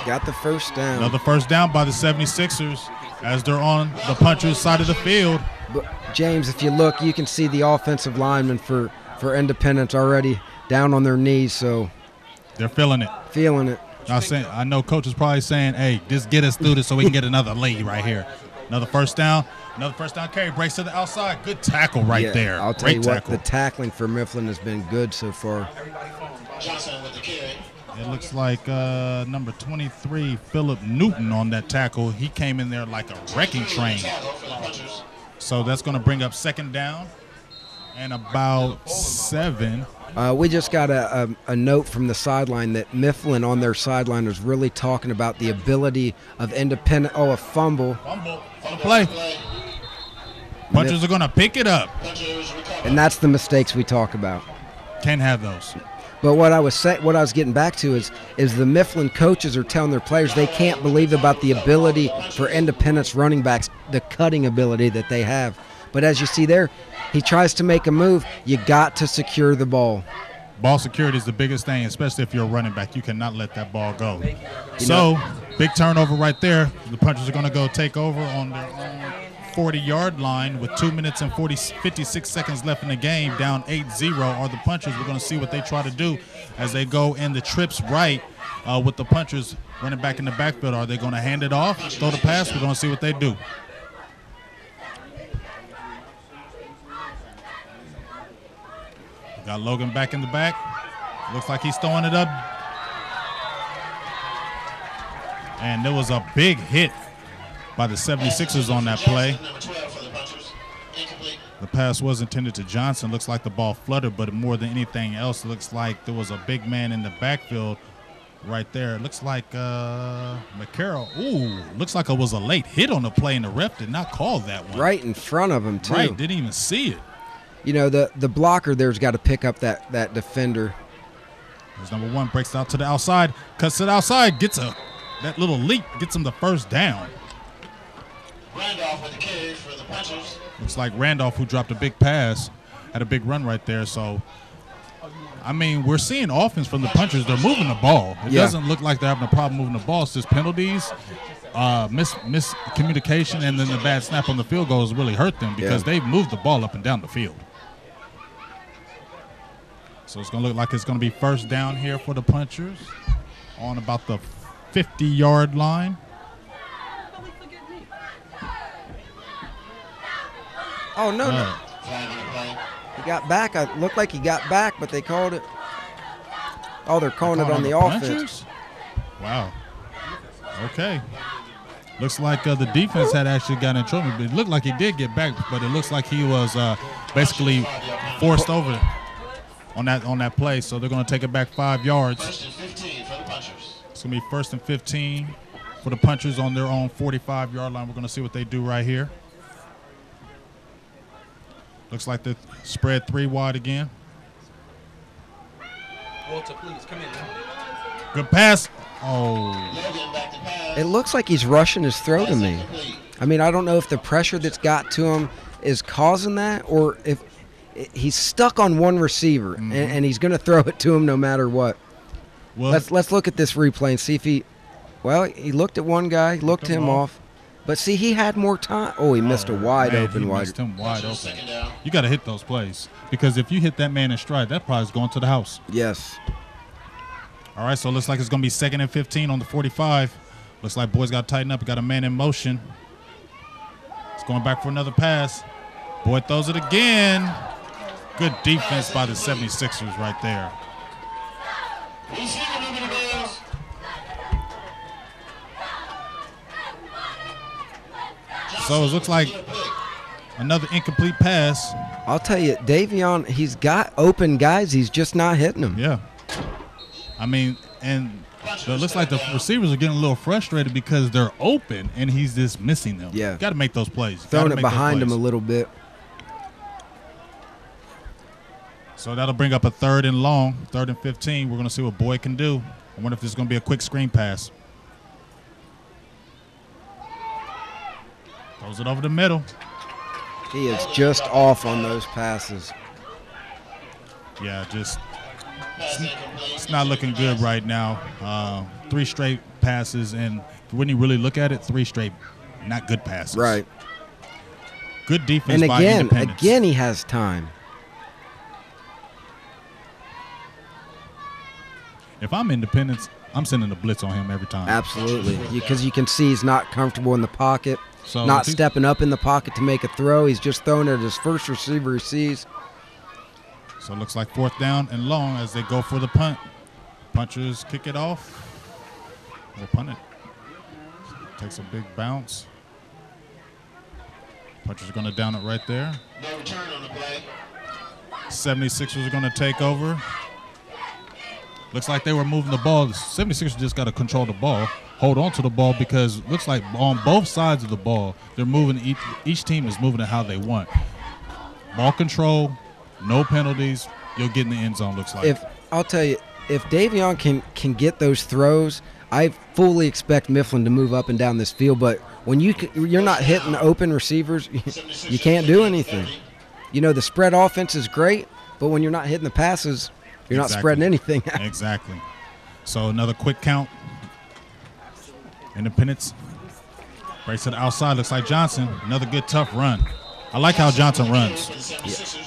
Got the 1st down. Another 1st down by the 76ers as they're on the puncher's side of the field. But James, if you look, you can see the offensive linemen for Independence already down on their knees. So they're feeling it. Feeling it. I know Coach is probably saying, "Hey, just get us through this so we can get another lead right here." Another 1st down. Another 1st down carry. Breaks to the outside. Good tackle right there. I'll tell you what, the tackling for Mifflin has been good so far. Johnson with the carry. It looks like number 23, Philip Newton on that tackle. He came in there like a wrecking train. So that's going to bring up 2nd down and about 7. We just got a note from the sideline that Mifflin on their sideline was really talking about the ability of Independent. Oh, a fumble. Fumble on the play. Punchers are going to pick it up. And that's the mistakes we talk about. Can't have those. But what I was getting back to is the Mifflin coaches are telling their players they can't believe about the ability for Independence running backs, the cutting ability that they have. But as you see there, he tries to make a move. You got to secure the ball. Ball security is the biggest thing, especially if you're a running back. You cannot let that ball go. So, big turnover right there. The Punchers are going to go take over on their own 40-yard line with 2 minutes and 56 seconds left in the game, down 8-0 are the Punchers. We're going to see what they try to do as they go in the trips right with the Punchers running back in the backfield. Are they going to hand it off, throw the pass? We're going to see what they do. We got Logan back in the back. Looks like he's throwing it up. And there was a big hit by the 76ers on that play. The pass was intended to Johnson. Looks like the ball fluttered, but more than anything else, looks like there was a big man in the backfield right there. It looks like McCarroll. Ooh, looks like it was a late hit on the play, and the ref did not call that one. Right in front of him, too. Right, didn't even see it. You know, the blocker there's got to pick up that defender. There's number 1, breaks out to the outside, cuts it outside, gets that little leap, gets him the 1st down. Randolph with the carry for the Punchers. Looks like Randolph, who dropped a big pass, had a big run right there. So, I mean, we're seeing offense from the Punchers. They're moving the ball. It doesn't look like they're having a problem moving the ball. It's just penalties, miscommunication, and then the bad snap on the field goals really hurt them because they've moved the ball up and down the field. So it's going to look like it's going to be 1st down here for the Punchers on about the 50-yard line. Oh, no. got back. It looked like he got back, but they called it. Oh, they're calling it on the offense. Wow. Okay. Looks like the defense had actually gotten in trouble. It looked like he did get back, but it looks like he was basically forced over on that play. So they're going to take it back 5 yards. First and 15 for the punchers. It's going to be 1st and 15 for the punchers on their own 45-yard line. We're going to see what they do right here. Looks like they spread 3 wide again. Walter, please come in now. Good pass. Oh. It looks like he's rushing his throw to me. I mean, I don't know if the pressure that's got to him is causing that, or if he's stuck on one receiver and he's going to throw it to him no matter what. Well, let's look at this replay and see if he. Well, he looked at one guy, looked him off, but see, he had more time. Oh, he missed a wide open. He missed him wide open. You got to hit those plays because if you hit that man in stride, that probably is going to the house. Yes. All right, so it looks like it's going to be 2nd and 15 on the 45. Looks like boys got to tighten up. Got a man in motion. It's going back for another pass. Boy throws it again. Good defense by the 76ers right there. So it looks like another incomplete pass. I'll tell you, Davion, he's got open guys. He's just not hitting them. Yeah. I mean, and so it looks like the receivers are getting a little frustrated because they're open and he's just missing them. Yeah. Got to make those plays. Throwing it behind him a little bit. So that'll bring up a 3rd and long, 3rd and 15. We're going to see what Boyd can do. I wonder if this is going to be a quick screen pass. Throws it over the middle. He is just off on those passes. Yeah, just it's not looking good right now. 3 straight passes, and when you really look at it, 3 straight not good passes. Right. Good defense by Independence. Again, he has time. If I'm Independence, I'm sending a blitz on him every time. Absolutely, because you can see he's not comfortable in the pocket, so not stepping up in the pocket to make a throw. He's just throwing it at his first receiver he sees. So it looks like 4th down and long as they go for the punt. Punchers kick it off. We'll punt it. Takes a big bounce. Punchers are going to down it right there. No return on the play. 76ers are going to take over. Looks like they were moving the ball. The 76ers just got to control the ball, hold on to the ball, because it looks like on both sides of the ball, they're moving. Each team is moving it how they want. Ball control, no penalties. You'll get in the end zone, looks like. I'll tell you, if Davion can get those throws, I fully expect Mifflin to move up and down this field. But when you're not hitting the open receivers, you can't do anything. You know, the spread offense is great, but when you're not hitting the passes, you're not spreading anything out. Exactly. So another quick count. Independence. Breaks to the outside. Looks like Johnson. Another good, tough run. I like how Johnson runs. Yeah.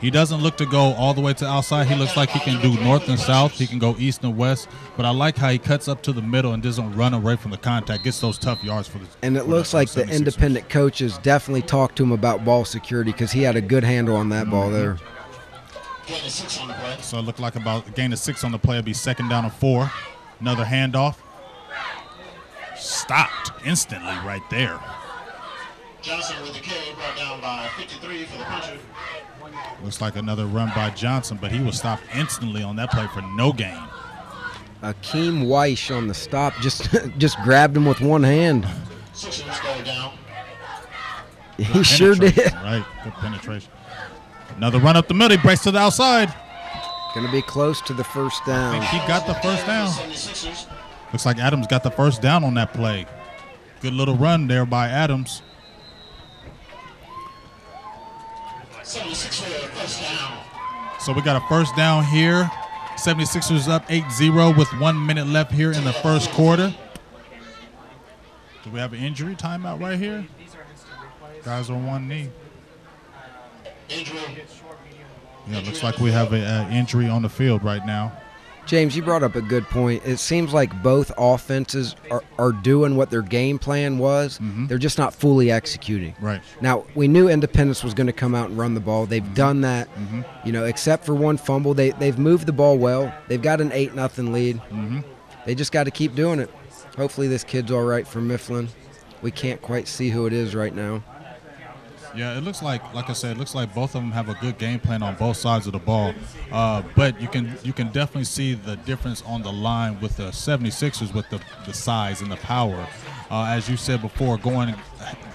He doesn't look to go all the way to the outside. He looks like he can do north and south. He can go east and west. But I like how he cuts up to the middle and doesn't run away from the contact. Gets those tough yards for the. And it looks like the independent coaches definitely talked to him about ball security because he had a good handle on that ball there. So it looked like about a gain of 6 on the play. It'll be 2nd down and 4. Another handoff. Stopped instantly right there. Johnson with the K, brought down by 53 for the puncher. Looks like another run by Johnson, but he was stopped instantly on that play for no gain. Akeem Weish on the stop just grabbed him with one hand. Sixers go down. He sure did. Right, good penetration. Another run up the middle. He breaks to the outside. Going to be close to the first down. I think he got the first down. Looks like Adams got the first down on that play. Good little run there by Adams. 76 for the first down. So we got a first down here. 76ers up 8-0 with 1 minute left here in the first quarter. Do we have an injury timeout right here? Guys on one knee. Injury. Yeah, looks like we have an injury on the field right now. James, you brought up a good point. It seems like both offenses are doing what their game plan was. They're just not fully executing. Right. Now, we knew Independence was going to come out and run the ball. They've done that. You know, except for one fumble. They've moved the ball well. They've got an 8-0 lead. They just got to keep doing it. Hopefully this kid's all right for Mifflin. We can't quite see who it is right now. Yeah, it looks like I said, it looks like both of them have a good game plan on both sides of the ball. But you can definitely see the difference on the line with the 76ers with the size and the power. As you said before, going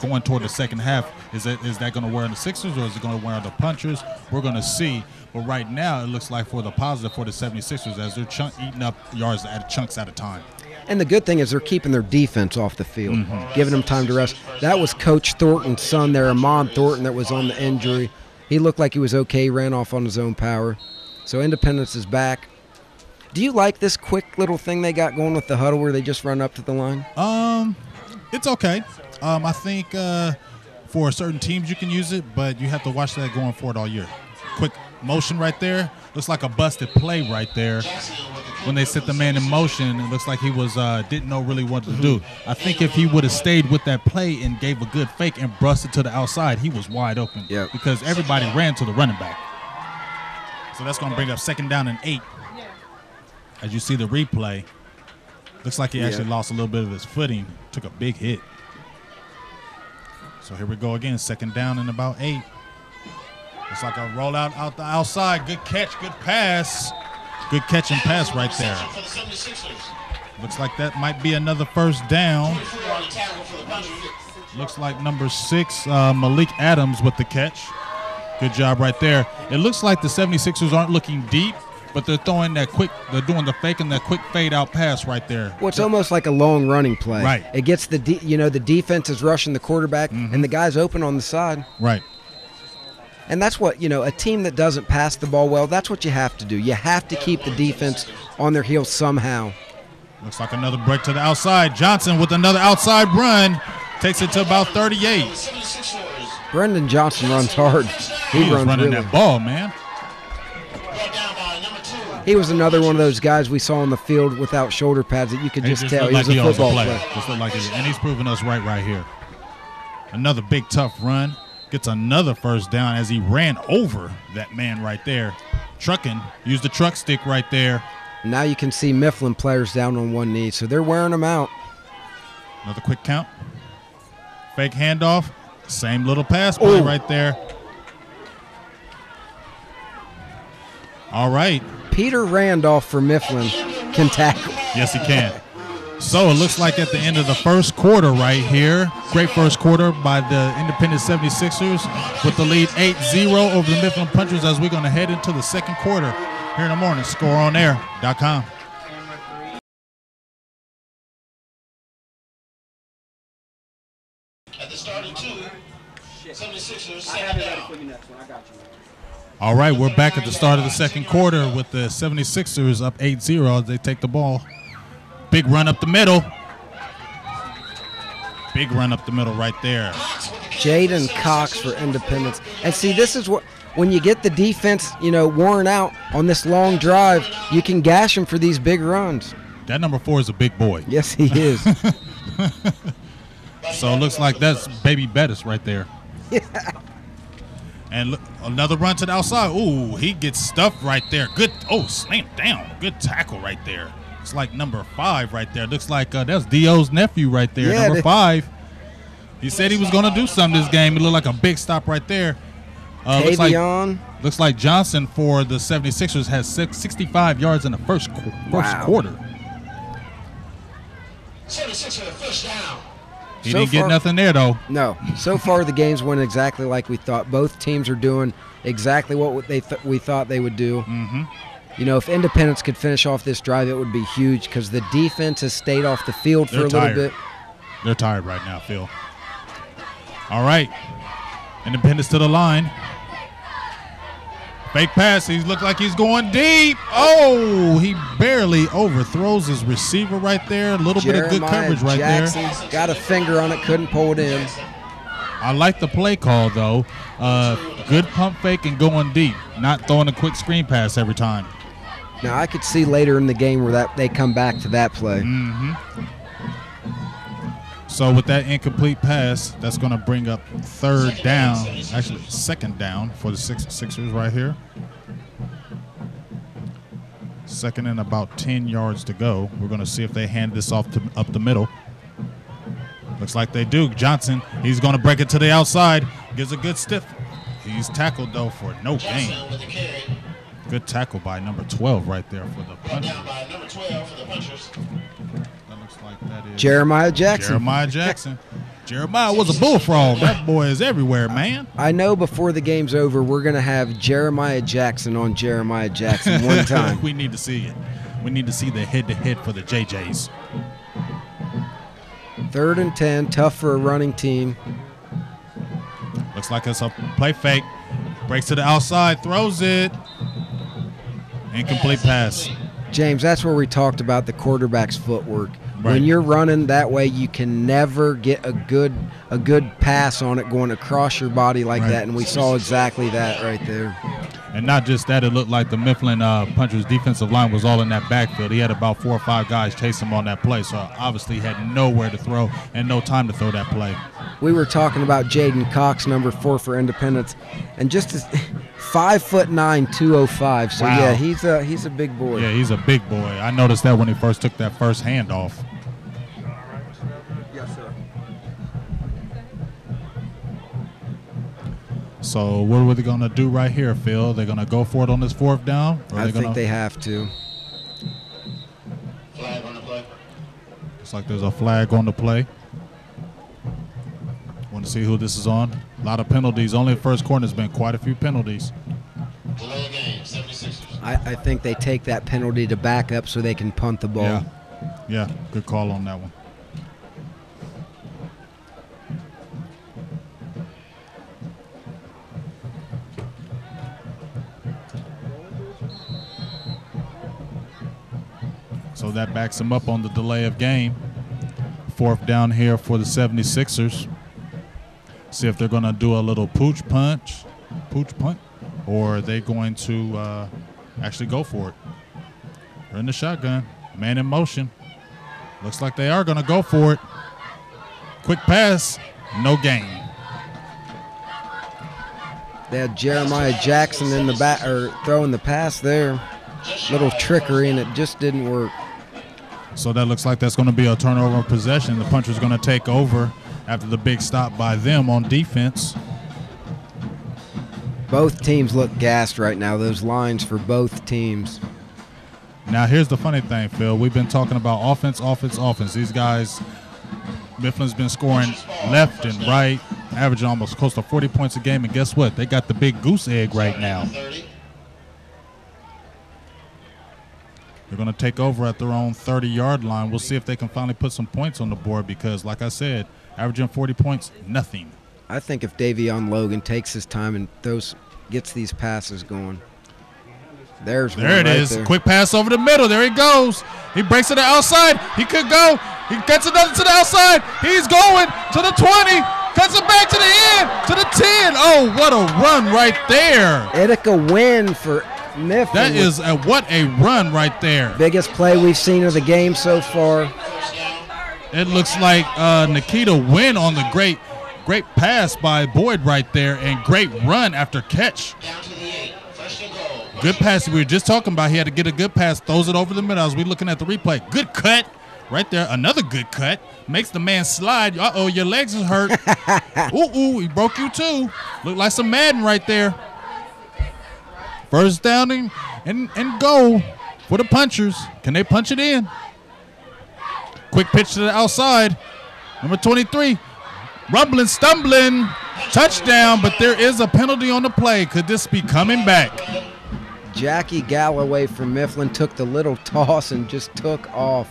toward the second half, is that going to wear on the Sixers or is it going to wear on the Punchers? We're going to see. But right now, it looks like for the positive for the 76ers as they're eating up yards at chunks at a time. And the good thing is they're keeping their defense off the field, giving them time to rest. That was Coach Thornton's son there, Amon Thornton, that was on the injury. He looked like he was okay, ran off on his own power. So Independence is back. Do you like this quick little thing they got going with the huddle where they just run up to the line? It's okay. I think for certain teams you can use it, but you have to watch that going forward all year. Quick motion right there. Looks like a busted play right there. When they set the man in motion, it looks like he was didn't know really what to do. I think if he would have stayed with that play and gave a good fake and busted to the outside, he was wide open. Yep. Because everybody ran to the running back. So that's going to bring up 2nd down and 8. As you see the replay, looks like he actually lost a little bit of his footing, took a big hit. So here we go again, 2nd down and about 8. Looks like a rollout out the outside. Good catch, good pass. Good catch and pass right there. Looks like that might be another 1st down. Looks like number 6, Malik Adams with the catch. Good job right there. It looks like the 76ers aren't looking deep, but they're throwing that quick, they're doing the fake and that quick fade out pass right there. Well, it's almost like a long running play. Right. It gets the defense is rushing the quarterback and the guy's open on the side. Right. And that's what, a team that doesn't pass the ball well, that's what you have to do. You have to keep the defense on their heels somehow. Looks like another break to the outside. Johnson with another outside run. Takes it to about 38. Brendan Johnson runs hard. He was running that ball, man. He was another one of those guys we saw on the field without shoulder pads that you could just tell he was a football player. Just looked like and he's proving us right here. Another big, tough run. Gets another 1st down as he ran over that man right there. Trucking, used the truck stick right there. Now you can see Mifflin players down on one knee, so they're wearing them out. Another quick count. Fake handoff. Same little pass play right there. All right. Peter Randolph for Mifflin can tackle. Yes, he can. So it looks like at the end of the 1st quarter right here, great 1st quarter by the Independent 76ers with the lead 8-0 over the Mifflin Punchers as we're going to head into the 2nd quarter here in the morning. ScoreOnAir.com. At the start of 2, 76ers second down. All right, we're back at the start of the 2nd quarter with the 76ers up 8-0 as they take the ball. Big run up the middle. Big run up the middle right there. Jaden Cox for Independence. And see, this is what, when you get the defense, worn out on this long drive, you can gash them for these big runs. That number 4 is a big boy. Yes, he is. So it looks like that's Baby Bettis right there. Yeah. And look, another run to the outside. Ooh, he gets stuffed right there. Good. Oh, slam down. Good tackle right there. It's like number 5 right there. Looks like that's Dio's nephew right there, yeah, number 5. He said he was going to do something this game. It looked like a big stop right there. Looks like Johnson for the 76ers has 65 yards in the first quarter. 76ers first down. He didn't get nothing there, though. No. So far, the game's went exactly like we thought. Both teams are doing exactly what we thought they would do. If Independence could finish off this drive, it would be huge because the defense has stayed off the field for a little bit. They're tired right now, Phil. All right. Independence to the line. Fake pass. He looked like he's going deep. Oh, he barely overthrows his receiver right there. A little bit of good coverage right Jackson there. Got a finger on it, couldn't pull it in. I like the play call, though. Good pump fake and going deep, not throwing a quick screen pass every time. Now, I could see later in the game where they come back to that play. So with that incomplete pass, that's going to bring up third down, actually second down for the Sixers right here. Second and about 10 yards to go. We're going to see if they hand this off up the middle. Looks like they do. Johnson, he's going to break it to the outside. Gives a good stiff. He's tackled, though, for no gain. Good tackle by number 12 right there for the punchers. That looks like that is Jeremiah Jackson. Jeremiah Jackson. Jeremiah was a bullfrog. That boy is everywhere, man. I know before the game's over, we're going to have Jeremiah Jackson on Jeremiah Jackson one time. We need to see it. We need to see the head-to-head for the JJs. 3rd and 10, tough for a running team. Looks like it's a play fake. Breaks to the outside, throws it. Incomplete pass. James, that's where we talked about the quarterback's footwork. Right. When you're running that way, you can never get a good pass on it going across your body like that, and we saw exactly that right there. And not just that, it looked like the Mifflin Punchers defensive line was all in that backfield. He had about 4 or 5 guys chase him on that play, so obviously he had nowhere to throw and no time to throw that play. We were talking about Jaden Cox, number 4 for Independence, and just 5'9", 205. So wow. yeah, he's a big boy. Yeah, he's a big boy. I noticed that when he first took that first handoff. Yes, sir. So what are they going to do right here, Phil? They're going to go for it on this 4th down? I think they have to. Flag on the play. Looks like there's a flag on the play. Want to see who this is on? A lot of penalties. Only the first quarter has been quite a few penalties. Delay of game, 76ers. I think they take that penalty to back up so they can punt the ball. Yeah, good call on that one. So that backs them up on the delay of game. 4th down here for the 76ers. See if they're going to do a little pooch punt, or are they going to actually go for it? They're in the shotgun, man in motion. Looks like they are going to go for it. Quick pass, no gain. They had Jeremiah Jackson in the back, or throwing the pass there. Little trickery, and it just didn't work. So that looks like that's going to be a turnover of possession. The puncher's going to take over after the big stop by them on defense. Both teams look gassed right now, those lines for both teams. Now, here's the funny thing, Phil. We've been talking about offense. These guys, Mifflin's been scoring left and right, averaging almost close to 40 points a game. And guess what? They got the big goose egg right now. They're going to take over at their own 30-yard line. We'll see if they can finally put some points on the board because, like I said, averaging 40 points, nothing. I think if Davion Logan takes his time and gets these passes going. There it is. There. Quick pass over the middle. There he goes. He breaks to the outside. He could go. He gets another to the outside. He's going to the 20. Cuts it back to the end, to the 10. Oh, what a run right there. Ithaca win for Mifflin. That is what a run right there. Biggest play we've seen of the game so far. It looks like Nikita win on the great pass by Boyd right there and great run after catch. Good pass. We were just talking about he had to get a good pass, throws it over the middle. As we looking at the replay. Good cut right there. Another good cut. Makes the man slide. Uh-oh, your legs is hurt. Ooh, he broke you too. Looked like some Madden right there. First down and goal for the punchers. Can they punch it in? Quick pitch to the outside. Number 23. Rumbling, stumbling. Touchdown, but there is a penalty on the play. Could this be coming back? Jackie Galloway from Mifflin took the little toss and just took off.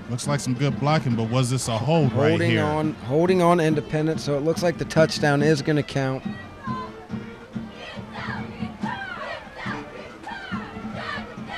Looks like some good blocking, but was this a hold right here? Holding on Independence, so it looks like the touchdown is going to count.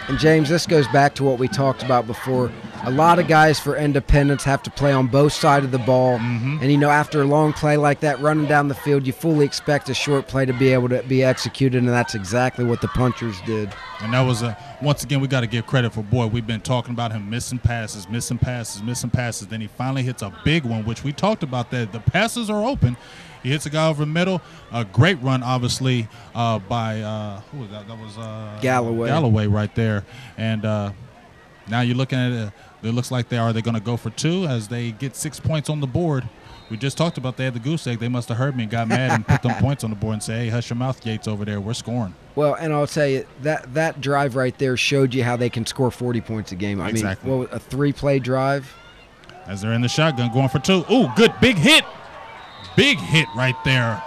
And James, this goes back to what we talked about before. a lot of guys for Independence have to play on both sides of the ball. And, you know, after a long play like that, running down the field, you fully expect a short play to be able to be executed, and that's exactly what the punchers did. And that was once again, we got to give credit for Boyd. We've been talking about him missing passes. Then he finally hits a big one, which we talked about that. The passes are open. He hits a guy over the middle. A great run, obviously, by who was that? That was Galloway. Galloway right there. And now you're looking at it. It looks like they're going to go for 2 as they get 6 points on the board. We just talked about they had the goose egg. They must have heard me and got mad and put them points on the board and say, hey, hush your mouth, Yates, over there. We're scoring. Well, and I'll tell you, that drive right there showed you how they can score 40 points a game. I mean, a 3-play drive. As they're in the shotgun going for 2. Ooh, good big hit. Big hit right there.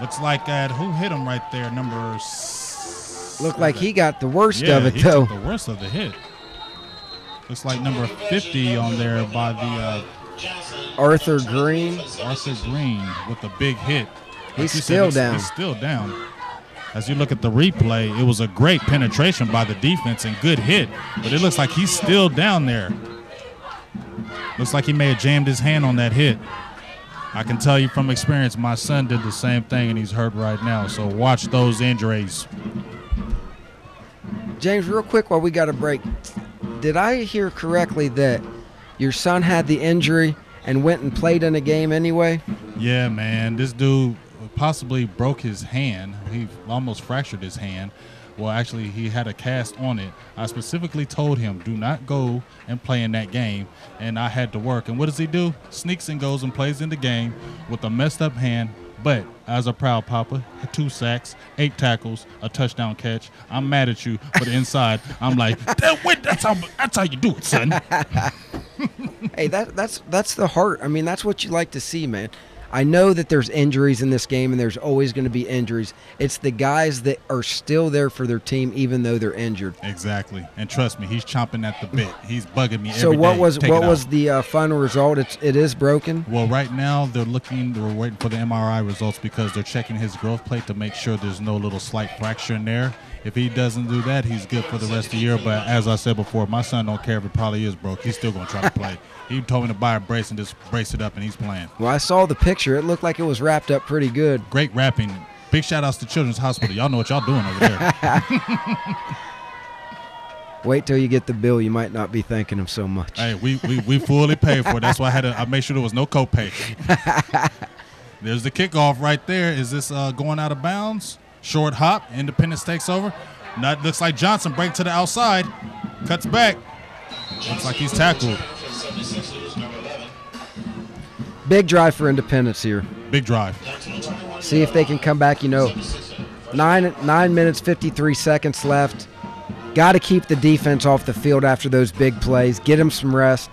Looks like who hit him right there? Number 7. Looked like he got the worst of it, though. Took the worst of the hit. Looks like number 50 on there by the Arthur Green. Arthur Green with the big hit. He's still down. He's still down. As you look at the replay, it was a great penetration by the defense and good hit, but it looks like he's still down there. Looks like he may have jammed his hand on that hit. I can tell you from experience, my son did the same thing, and he's hurt right now. So watch those injuries. James, real quick while we got a break, did I hear correctly that your son had the injury and went and played in a game anyway? Yeah, man. This dude possibly broke his hand. He almost fractured his hand. Well, actually, he had a cast on it. I specifically told him, do not go and play in that game, and I had to work. And what does he do? Sneaks and goes and plays in the game with a messed up hand. But as a proud papa, 2 sacks, 8 tackles, a touchdown catch. I'm mad at you, but inside, I'm like, that's how you do it, son. Hey, that's the heart. I mean, that's what you like to see, man. I know that there's injuries in this game, and there's always going to be injuries. It's the guys that are still there for their team, even though they're injured. Exactly, and trust me, he's chomping at the bit. He's bugging me every day. So what was the final result? It is broken. Well, right now they're waiting for the MRI results because they're checking his growth plate to make sure there's no little slight fracture in there. If he doesn't do that, he's good for the rest of the year. But as I said before, my son don't care if it probably is broke. He's still going to try to play. He told me to buy a brace and just brace it up, and he's playing. Well, I saw the picture. It looked like it was wrapped up pretty good. Great wrapping. Big shout-outs to Children's Hospital. Y'all know what y'all doing over there. Wait till you get the bill. You might not be thanking him so much. Hey, we fully paid for it. That's why I made sure there was no copay. There's the kickoff right there. Is this going out of bounds? Short hop. Independence takes over. Looks like Johnson break to the outside. Cuts back. Looks like he's tackled. Big drive for Independence here. Big drive. See if they can come back. You know, 9 minutes, 53 seconds left. Got to keep the defense off the field after those big plays. Get them some rest.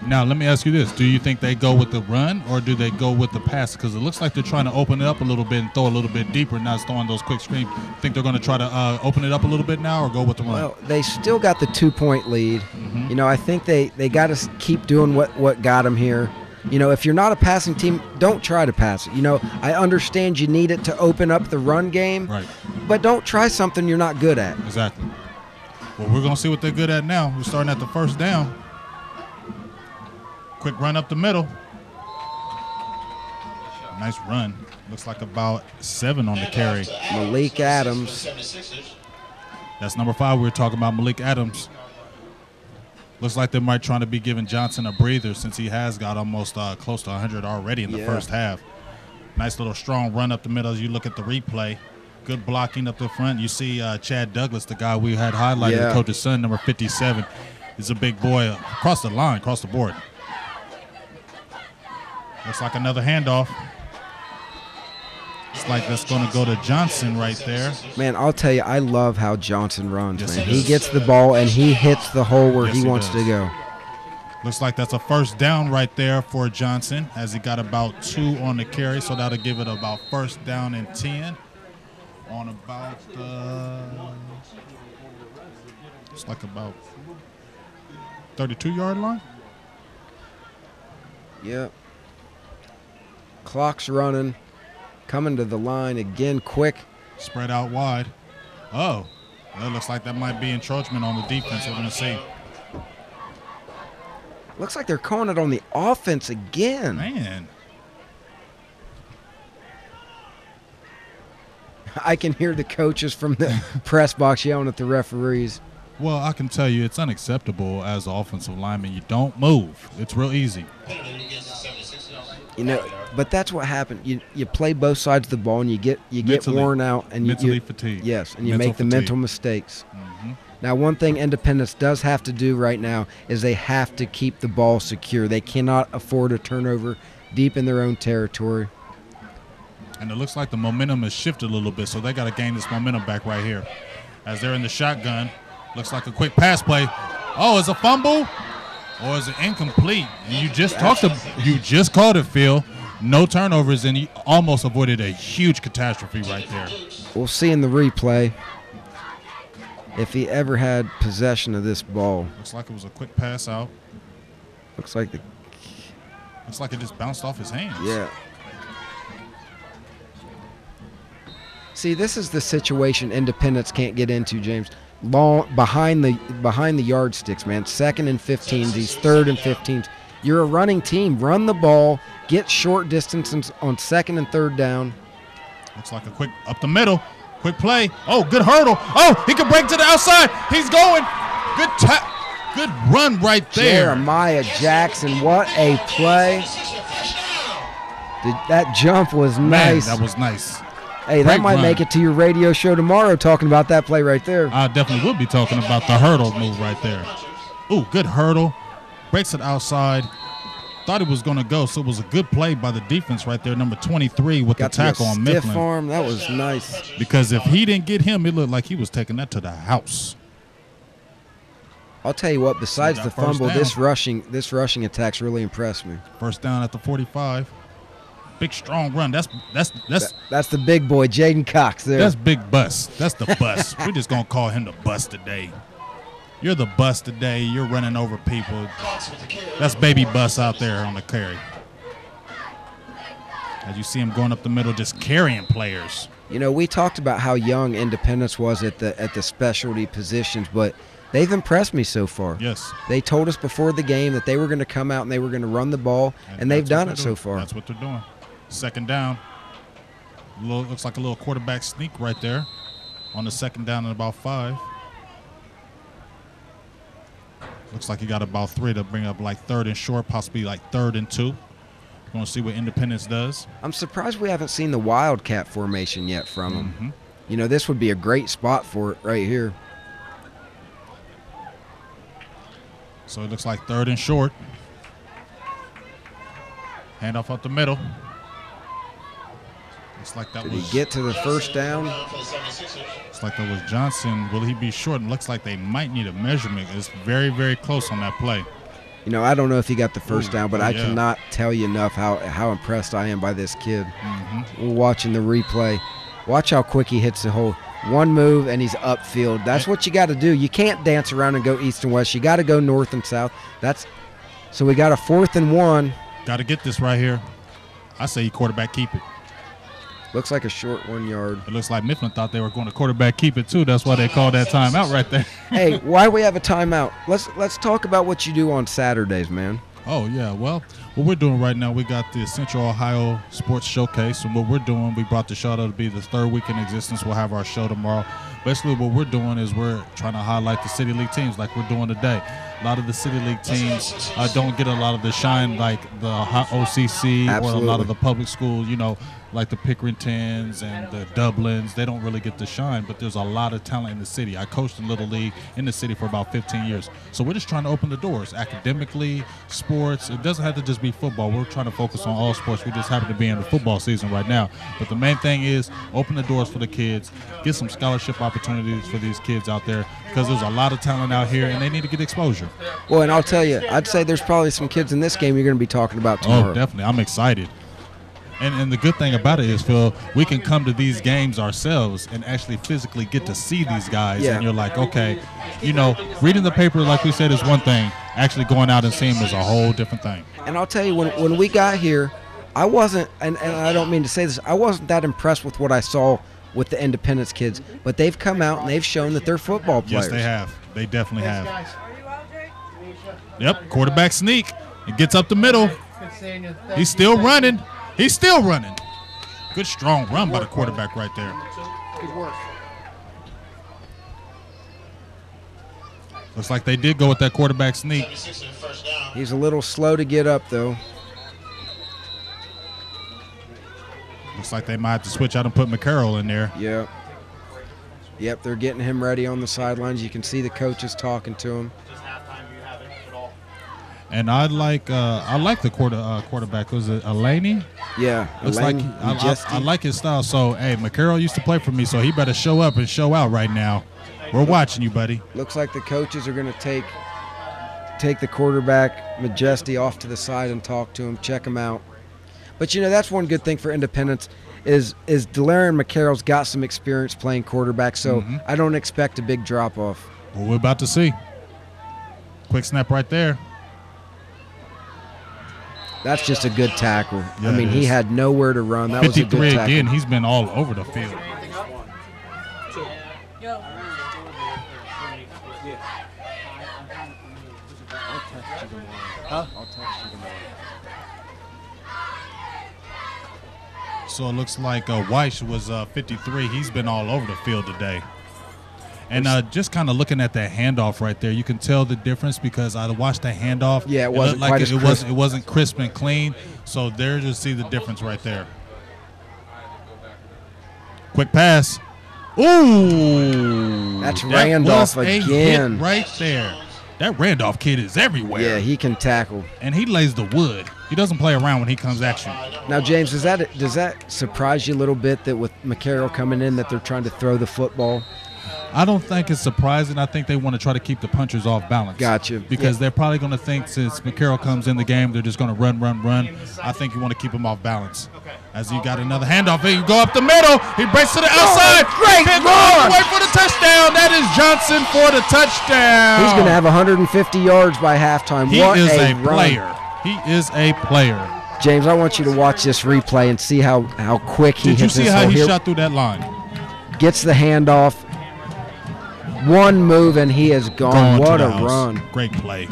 Now, let me ask you this. Do you think they go with the run or do they go with the pass? Because it looks like they're trying to open it up a little bit and throw a little bit deeper, not throwing those quick screens. Think they're going to try to open it up a little bit now or go with the run? Well, they still got the 2-point lead. You know, I think they got to keep doing what got them here. You know, if you're not a passing team, don't try to pass it. You know, I understand you need it to open up the run game. Right. But don't try something you're not good at. Exactly. Well, we're going to see what they're good at now. We're starting at the first down. Quick run up the middle. Nice run. Looks like about 7 on the carry. Malik Adams. That's number 5 we were talking about, Malik Adams. Looks like they might try to be giving Johnson a breather since he has got almost close to 100 already in the first half. Nice little strong run up the middle as you look at the replay. Good blocking up the front. You see Chad Douglas, the guy we had highlighted, the coach's son, number 57. He's a big boy across the line, across the board. Looks like another handoff. Looks like that's going to go to Johnson right there. Man, I'll tell you, I love how Johnson runs, man. He gets the ball and he hits the hole where he wants to go. Looks like that's a first down right there for Johnson as he got about 2 on the carry, so that'll give it about first down and 10 on about, it's like about 32-yard line. Yep. Clock's running. Coming to the line again quick. Spread out wide. Oh, that looks like that might be encroachment on the defense. We're going to see. Looks like they're calling it on the offense again. Man. I can hear the coaches from the press box yelling at the referees. Well, I can tell you it's unacceptable as an offensive lineman. You don't move. It's real easy. You know, but that's what happened. You play both sides of the ball, and you get Mentally- worn out, and mentally you fatigued. Yes, and you Mental make the fatigue. mental mistakes. Mhm. Now, one thing Independence does have to do right now is they have to keep the ball secure. They cannot afford a turnover deep in their own territory. And it looks like the momentum has shifted a little bit, so they got to gain this momentum back right here. As they're in the shotgun, looks like a quick pass play. Oh, is it a fumble or is it incomplete? And you just called it, Phil. No turnovers, and he almost avoided a huge catastrophe right there. We'll see in the replay if he ever had possession of this ball. Looks like it was a quick pass out. Looks like Looks like it just bounced off his hands. yeah. See, this is the situation Independence can't get into, James. Long behind the yardsticks, man. 2nd and 15s, these 3rd and 15s. You're a running team. Run the ball. Get short distances on 2nd and 3rd down. Looks like a quick up the middle. Quick play. Oh, good hurdle. Oh, he can break to the outside. He's going. Good run right there. Jeremiah Jackson, what a play. That jump was Man, nice. that was nice. Hey, that Great might run. make it to your radio show tomorrow talking about that play right there. I definitely will be talking about the hurdle move right there. Ooh, good hurdle. Breaks it outside. Thought it was going to go, so it was a good play by the defense right there, number 23 with Got the tackle on stiff Mifflin. arm. That was nice. Because if he didn't get him, it looked like he was taking that to the house. I'll tell you what, besides So the that first fumble, down. this rushing attack's really impressed me. First down at the 45. Big, strong run. That's That's the big boy, Jaden Cox there. That's Big Bus. That's the bus. We're just going to call him the bus today. You're the bus today. You're running over people. That's Baby Bus out there on the carry. As you see him going up the middle, just carrying players. You know, we talked about how young Independence was at the specialty positions, but they've impressed me so far. Yes. They told us before the game that they were going to come out and they were going to run the ball, and they've that's done what it they're so doing. far. That's what they're doing. Second down. Looks like a little quarterback sneak right there on the second down and about 5. Looks like he got about 3 to bring up like 3rd and short, possibly like 3rd and 2. We're going to see what Independence does. I'm surprised we haven't seen the Wildcat formation yet from them. Mm-hmm. You know, this would be a great spot for it right here. So it looks like 3rd and short. Handoff up the middle. Looks like that Did was. he get to the first down? Looks like that was Johnson. Will he be short? It looks like they might need a measurement. It's very, very close on that play. You know, I don't know if he got the first down, but I yeah. cannot tell you enough how impressed I am by this kid. Mm-hmm. We're watching the replay. Watch how quick he hits the hole. One move, and he's upfield. That's what you got to do. You can't dance around and go east and west. You got to go north and south. So we got a 4th and 1. Got to get this right here. I say you quarterback keep it. Looks like a short 1 yard. It looks like Mifflin thought they were going to quarterback keep it too. That's why they called that timeout right there. Hey, why we have a timeout? Let's talk about what you do on Saturdays, man. Oh, yeah. Well, what we're doing right now, we got the Central Ohio Sports Showcase. And what we're doing, we brought the show to be the 3rd week in existence. We'll have our show tomorrow. Basically, what we're doing is we're trying to highlight the City League teams like we're doing today. A lot of the City League teams don't get a lot of the shine like the OCC or a lot of the public schools, you know, like the Pickeringtons and the Dublins. They don't really get the shine, but there's a lot of talent in the city. I coached in Little League in the city for about 15 years. So we're just trying to open the doors academically, sports. It doesn't have to just be football. We're trying to focus on all sports. We just happen to be in the football season right now. But the main thing is open the doors for the kids, get some scholarship opportunities for these kids out there because there's a lot of talent out here and they need to get exposure. Well, and I'll tell you, I'd say there's probably some kids in this game you're going to be talking about tomorrow. Oh, definitely. I'm excited. And the good thing about it is, Phil, we can come to these games ourselves and actually physically get to see these guys. Yeah. And you're like, okay, you know, reading the paper, like we said, is one thing. Actually going out and seeing them is a whole different thing. And I'll tell you, when we got here, I wasn't, and I don't mean to say this, I wasn't that impressed with what I saw with the Independence kids. But they've come out and they've shown that they're football players. Yes, they have. They definitely have. Yep, quarterback sneak. It gets up the middle. He's still running. He's still running. Good strong run by the quarterback right there. Good work. Looks like they did go with that quarterback sneak. He's a little slow to get up, though. Looks like they might have to switch out and put McCarroll in there. Yep. Yep, they're getting him ready on the sidelines. You can see the coaches talking to him. And I like the quarterback. Was it Elaney? Yeah. Looks like I like his style. So, hey, McCarroll used to play for me, so he better show up and show out right now. We're watching you, buddy. Looks like the coaches are going to take the quarterback, Majesty, off to the side and talk to him, check him out. But, you know, that's one good thing for Independence is Delarian McCarroll's got some experience playing quarterback, so I don't expect a big drop-off. Well, we're about to see. Quick snap right there. That's just a good tackle. Yeah, I mean, he had nowhere to run. That was a good 53 tackle. again. He's been all over the field. So it looks like Weiss was 53. He's been all over the field today. And just kind of looking at that handoff right there, you can tell the difference because I watched that handoff. Yeah, it wasn't looked quite as crisp. It wasn't crisp and clean. So there you see the difference right there. Quick pass. Ooh, That's Randolph was again. A hit right there. That Randolph kid is everywhere. Yeah, he can tackle. And he lays the wood. He doesn't play around when he comes at you. Now, James, does that surprise you a little bit that with McCarroll coming in that they're trying to throw the football? I don't think it's surprising. I think they want to try to keep the punchers off balance. Gotcha. Because they're probably going to think since McCarroll comes in the game, they're just going to run. I think you want to keep them off balance. As you got another handoff, you go up the middle. He breaks to the outside. Great run. Wait for the touchdown. That is Johnson for the touchdown. He's going to have 150 yards by halftime. He What is a run. player. He is a player. James, I want you to watch this replay and see how quick he Did you hits see this how hole he here. shot through that line? Gets the handoff. One move and he is gone. To What the a house. run. Great play.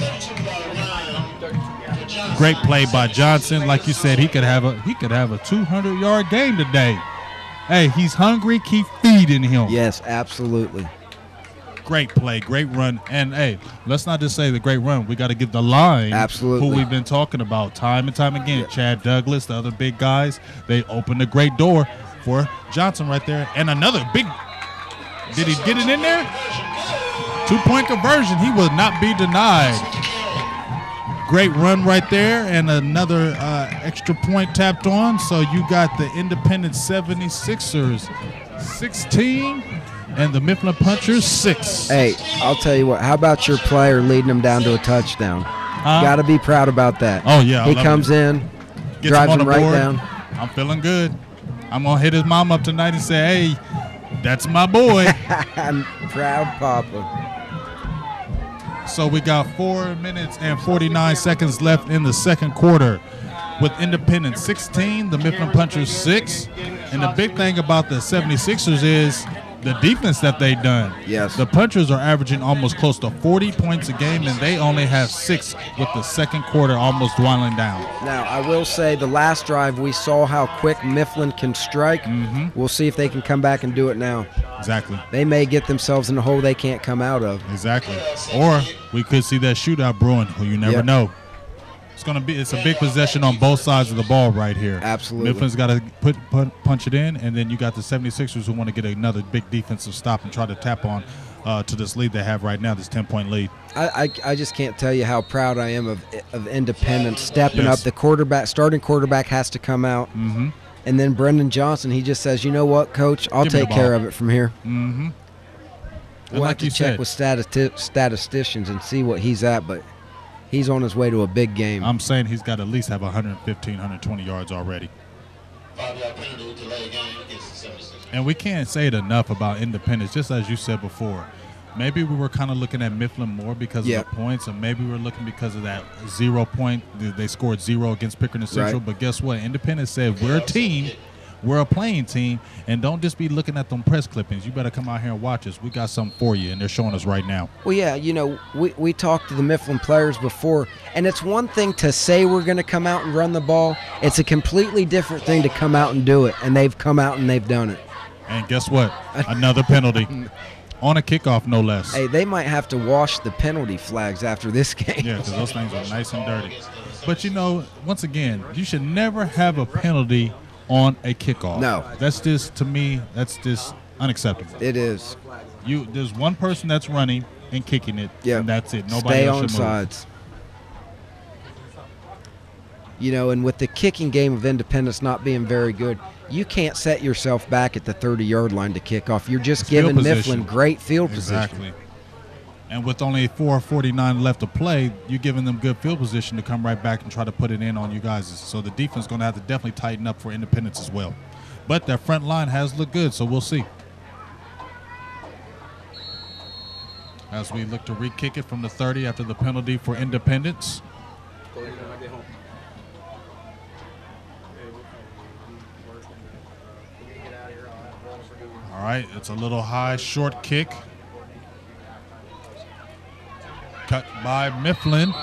Great play by Johnson. Like you said, he could have a 200-yard game today. Hey, he's hungry. Keep feeding him. Yes, absolutely. Great play, great run. And, hey, let's not just say the great run. We got to give the line Absolutely. who we've been talking about time and time again. Yeah. Chad Douglas, the other big guys. They opened a great door for Johnson right there. And another big – did he get it in there? 2-point conversion. He will not be denied. Great run right there, and another extra point tapped on. So you got the Independent 76ers 16 and the Mifflin Punchers 6. Hey, I'll tell you what. How about your player leading them down to a touchdown? Got to be proud about that. Oh, yeah. He comes in, Gets drives him him right down. I'm feeling good. I'm going to hit his mom up tonight and say, hey, that's my boy. I'm proud papa. So we got 4 minutes and 49 seconds left in the second quarter with Independent 16, the Mifflin Punchers 6. And the big thing about the 76ers is the defense that they've done. Yes. The Punchers are averaging almost close to 40 points a game, and they only have 6 with the second quarter almost dwindling down. Now, I will say the last drive we saw how quick Mifflin can strike. We'll see if they can come back and do it now. Exactly. They may get themselves in a hole they can't come out of. Exactly. Or we could see that shootout brewing, who you never know. It's a big possession on both sides of the ball right here. Absolutely. Mifflin's got to punch it in, and then you got the 76ers who want to get another big defensive stop and try to tap on to this lead they have right now, this 10-point lead. I just can't tell you how proud I am of Independence stepping up. The starting quarterback has to come out. And then Brendan Johnson, he just says, you know what, Coach, I'll take care of it from here. We'll have to check with statisticians and see what he's at, but he's on his way to a big game. I'm saying he's got to at least have 115, 120 yards already. And we can't say it enough about Independence, just as you said before. Maybe we were kind of looking at Mifflin more because of the points, and maybe we were looking because of that 0 point. They scored 0 against Pickering Central. Right. But guess what? Independence said, we're a team. we're a playing team, and don't just be looking at them press clippings. You better come out here and watch us. We got something for you, and they're showing us right now. Well, yeah, you know, we talked to the Mifflin players before, and it's one thing to say we're going to come out and run the ball. It's a completely different thing to come out and do it, and they've come out and they've done it. And guess what? Another penalty. On a kickoff, no less. Hey, they might have to wash the penalty flags after this game. Yeah, because those things are nice and dirty. But, you know, once again, you should never have a penalty on a kickoff. No. That's just, to me, that's just unacceptable. It is. There's one person that's running and kicking it, Yep. and that's it. Nobody Stay else on should move. sides. You know, and with the kicking game of Independence not being very good, you can't set yourself back at the 30-yard line to kick off. You're just giving Mifflin great field position. Exactly. And with only 4:49 left to play, you're giving them good field position to come right back and try to put it in on you guys. So the defense is going to have to definitely tighten up for Independence as well. But their front line has looked good, so we'll see. As we look to re-kick it from the 30 after the penalty for Independence. All right, it's a little high, short kick. Cut by Mifflin.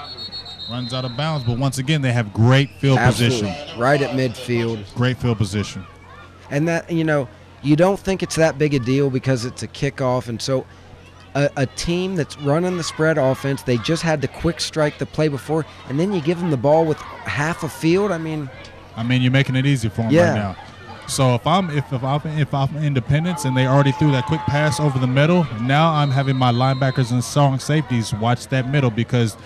Runs out of bounds, but once again, they have great field Absolutely. position. Right at midfield. Great field position. And that, you know, you don't think it's that big a deal because it's a kickoff. And so a team that's running the spread offense, they just had to quick strike the play before, and then you give them the ball with half a field. I mean, you're making it easy for them right now. So if I'm Independence and they already threw that quick pass over the middle, now I'm having my linebackers and strong safeties watch that middle, because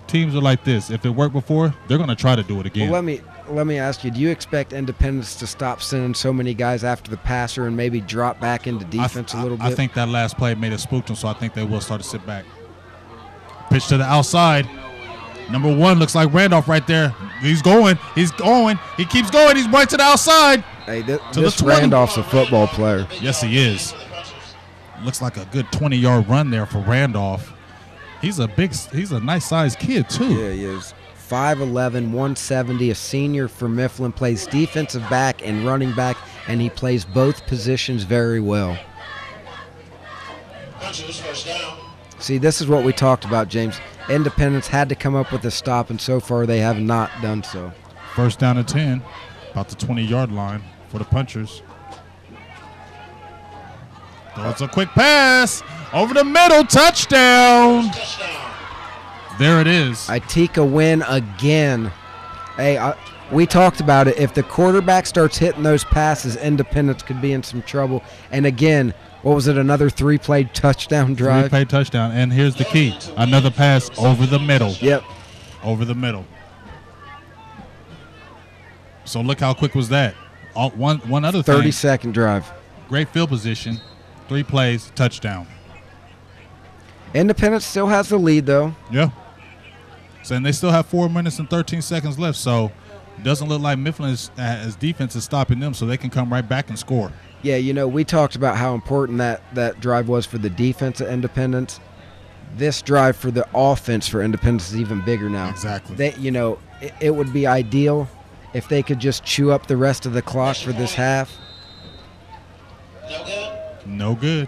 teams are like this. If it worked before, they're going to try to do it again. Well, let me ask you, do you expect Independence to stop sending so many guys after the passer and maybe drop back into defense a little bit? I think that last play made it spooked them, so I think they will start to sit back. Pitch to the outside. Number 1 looks like Randolph right there. He's going. He keeps going. He's right to the outside. Hey, this Randolph's a football player. Yes, he is. Looks like a good 20-yard run there for Randolph. He's a nice-sized kid, too. Yeah, he is. 5'11", 170, a senior for Mifflin, plays defensive back and running back, and he plays both positions very well. See, this is what we talked about, James. Independence had to come up with a stop, and so far they have not done so. First down and 10, about the 20-yard line for the punchers. Throws a quick pass over the middle, touchdown. There it is. Itika win again. Hey, we talked about it. If the quarterback starts hitting those passes, Independence could be in some trouble. And again, what was it, another 3-play touchdown drive? 3-play touchdown, and here's the key. Another pass over the middle. Yep. Over the middle. So look how quick was that. One other thing. 30-second drive. Great field position. 3 plays, touchdown. Independence still has the lead, though. Yeah. So, and they still have 4 minutes and 13 seconds left, so it doesn't look like Mifflin's defense is stopping them, so they can come right back and score. Yeah, you know, we talked about how important that drive was for the defense at Independence. This drive for the offense for Independence is even bigger now. Exactly. You know, it would be ideal if they could just chew up the rest of the clock for this half. No good.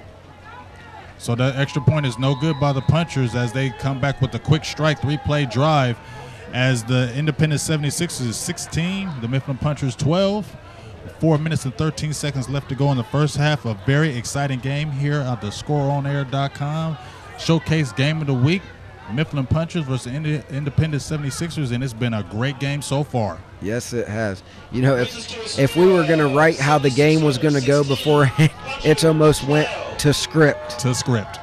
So that extra point is no good by the punchers as they come back with a quick strike 3-play drive as the Independence 76ers is 16, the Mifflin Punchers 12. 4 minutes and 13 seconds left to go in the first half. A very exciting game here at the ScoreOnAir.com. Showcase game of the week. Mifflin Punchers versus Independence 76ers, and it's been a great game so far. Yes, it has. You know, if we were going to write how the game was going to go beforehand, it's almost went to script. To script.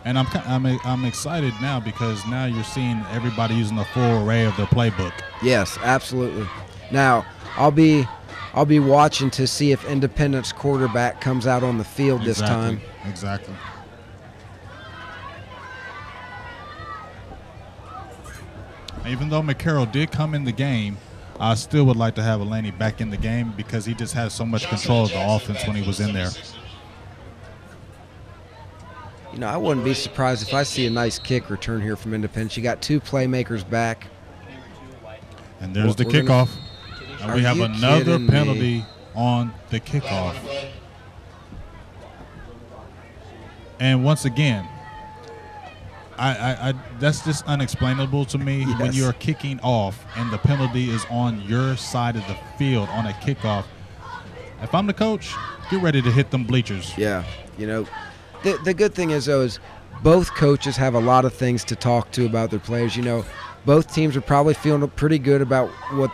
And I'm excited now because now you're seeing everybody using the full array of their playbook. Yes, absolutely. Now, I'll be watching to see if Independence quarterback comes out on the field this time. Exactly. Even though McCarroll did come in the game, I still would like to have Elaney back in the game because he just has so much control of the offense when he was in there. You know, I wouldn't be surprised if I see a nice kick return here from Independence. You got 2 playmakers back. And there's the We're gonna- kickoff. And we have another penalty on the kickoff. And once again, I that's just unexplainable to me when Yes. you're kicking off and the penalty is on your side of the field on a kickoff. If I'm the coach, get ready to hit them bleachers. Yeah, you know, the good thing is, though, is both coaches have a lot of things to talk to about their players. You know, both teams are probably feeling pretty good about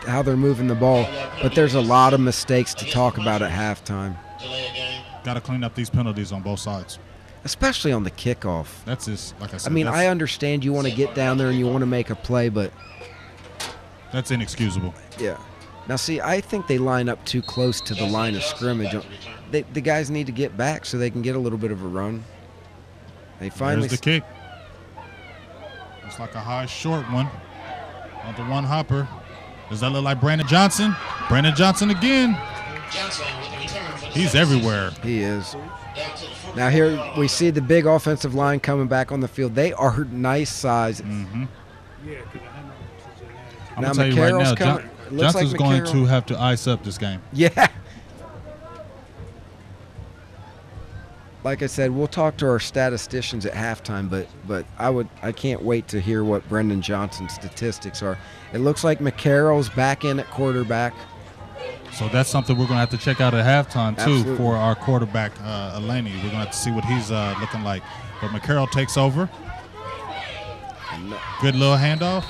how they're moving the ball, but there's a lot of mistakes to talk about at halftime. Got to clean up these penalties on both sides. Especially on the kickoff. That's just, like I said. I mean, I understand you want to get down there and you want to make a play, but that's inexcusable. yeah. Now, see, I think they line up too close to the line of scrimmage. The guys need to get back so they can get a little bit of a run. They finally. There's the kick. It's like a high short one on the one hopper. Does that look like Brandon Johnson? Brandon Johnson again. He's everywhere. He is. Now here we see the big offensive line coming back on the field. They are nice sizes. Mm-hmm. I'm Now going to tell you right McCarroll's now, coming. Looks Johnson's like going McCarroll- to have to ice up this game. Yeah. Like I said, we'll talk to our statisticians at halftime, but I can't wait to hear what Brendan Johnson's statistics are. It looks like McCarroll's back in at quarterback. So that's something we're going to have to check out at halftime, too, Absolutely. for our quarterback, Elaney. We're going to have to see what he's looking like. But McCarroll takes over. Good little handoff.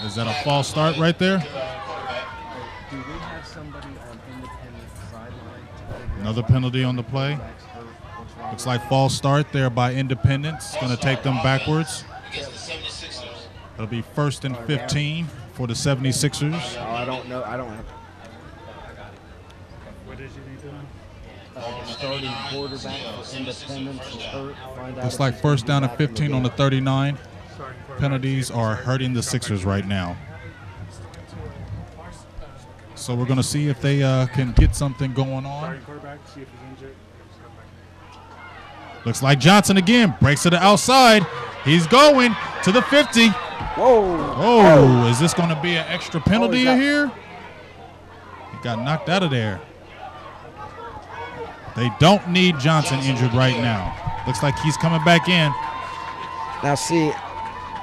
Is that a false start right there? Do we have somebody on independent sideline? Another penalty on the play. Looks like false start there by Independence. Going to take them backwards. It'll be 1st and 15 for the 76ers. Oh, I don't know. I don't have. Starting quarterback for Independence is hurt. Looks like 1st down and 15 on the 39. Penalties are hurting the Sixers right now. So we're going to see if they can get something going on. Looks like Johnson again breaks to the outside. He's going to the 50. Whoa. Oh, is this going to be an extra penalty he's out. here? He got knocked out of there. They don't need Johnson injured right now. Looks like he's coming back in. Now, see,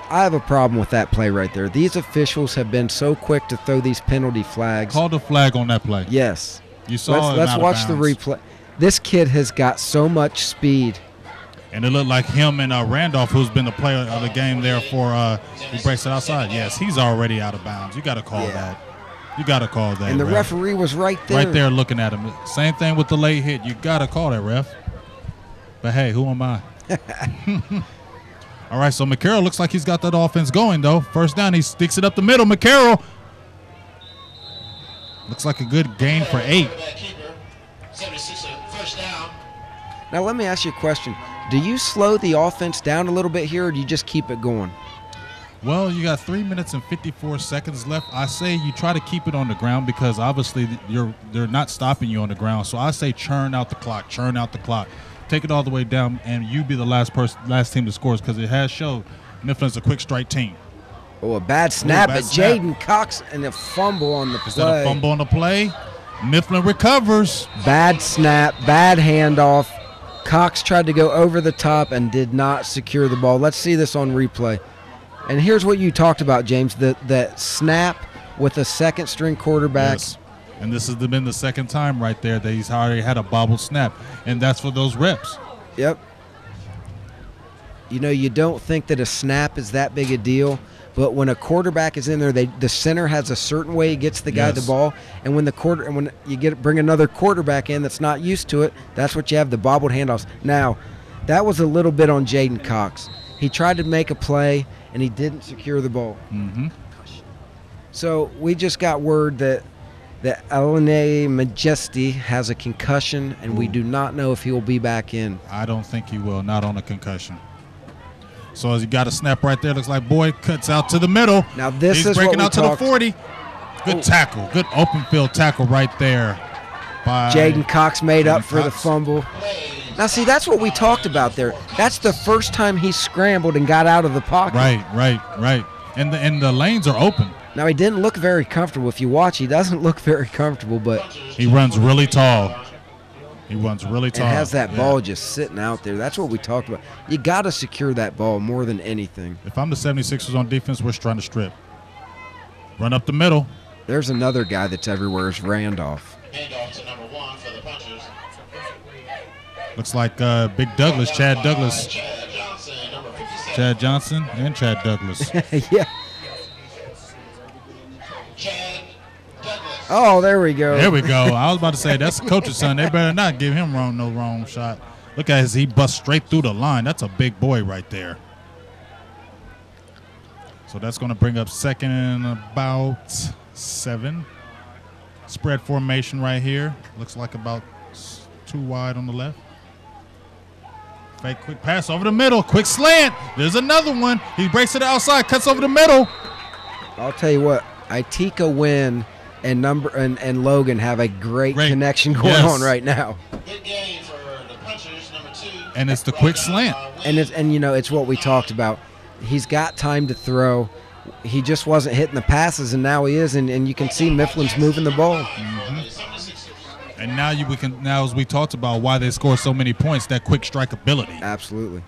I have a problem with that play right there. These officials have been so quick to throw these penalty flags. Called a flag on that play. Yes. You saw Let's watch the replay. This kid has got so much speed. And it looked like him and Randolph, who's been the player of the game there for he breaks it outside. Yes, he's already out of bounds. You got to call that. You got to call that. And the ref. referee was right there. Right there looking at him. Same thing with the late hit. You got to call that, ref. But, hey, who am I? All right, so McCarroll looks like he's got that offense going, though. 1st down, he sticks it up the middle. McCarroll looks like a good gain for 8. Now, let me ask you a question. Do you slow the offense down a little bit here, or do you just keep it going? Well, you got 3 minutes and 54 seconds left. I say you try to keep it on the ground because obviously they're not stopping you on the ground. So I say churn out the clock, take it all the way down, and you be the last team to score because it has showed Mifflin's a quick strike team. Oh, a bad snap, bad but snap. Jaden Cox and a fumble on the play. Is that a fumble on the play? Mifflin recovers. Bad snap, bad handoff. Cox tried to go over the top and did not secure the ball. Let's see this on replay. And here's what you talked about, James, that snap with a second-string quarterback. Yes. And this has been the second time right there that he's already had a bobbled snap, and that's for those reps. Yep. You know, you don't think that a snap is that big a deal, but when a quarterback is in there, the center has a certain way he gets the guy the ball, and when you bring another quarterback in that's not used to it, that's what you have, the bobbled handoffs. Now, that was a little bit on Jaden Cox. He tried to make a play, and he didn't secure the ball. Mm-hmm. So we just got word that Elaney Majesty has a concussion, and we do not know if he will be back in. I don't think he will, not on a concussion. So as you got a snap right there, looks like Boyd cuts out to the middle. Now this He's is breaking what out to the 40. Good tackle, good open field tackle right there by Jaden Cox made up for the Cox. fumble. Now, see, that's what we talked about there. That's the first time he scrambled and got out of the pocket. Right. And the lanes are open. Now, he didn't look very comfortable. If you watch, he doesn't look very comfortable, but he runs really tall. He runs really tall. And has that ball just sitting out there. That's what we talked about. You got to secure that ball more than anything. If I'm the 76ers on defense, we're trying to strip. Run up the middle. There's another guy that's everywhere is Randolph. Handoff to number 1 for the punchers. Looks like Big Douglas, Chad Douglas. Chad Johnson, number 57. Chad Johnson and Chad Douglas. Yeah. Chad Douglas. Oh, there we go. There we go. I was about to say, that's the coach's son. They better not give him no wrong shot. Look at his, he busts straight through the line. That's a big boy right there. So that's going to bring up second and about 7. Spread formation right here. Looks like about 2 wide on the left. Fake quick pass over the middle. Quick slant. There's another one. He breaks to the outside, cuts over the middle. I'll tell you what, Itika Wynn and Logan have a great connection going on right now. Good game for the punchers, number 2. And it's the quick slant. And you know, it's what we talked about. He's got time to throw. He just wasn't hitting the passes, and now he is, and you can see Mifflin's moving the ball. And now as we talked about why they score so many points, that quick strike ability. Absolutely.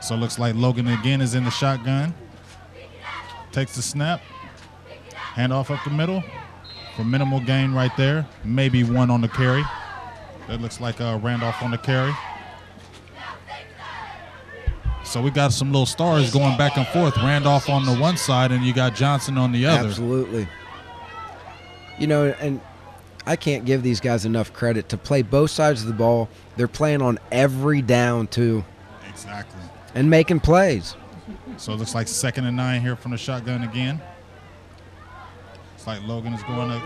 So it looks like Logan again is in the shotgun. Takes the snap. Handoff up the middle for minimal gain right there. Maybe 1 on the carry. That looks like Randolph on the carry. So we got some little stars going back and forth. Randolph on the one side, and you got Johnson on the other. Absolutely. You know, and I can't give these guys enough credit to play both sides of the ball. They're playing on every down, too. Exactly. And making plays. So it looks like 2nd and 9 here from the shotgun again. It's like Logan is going to.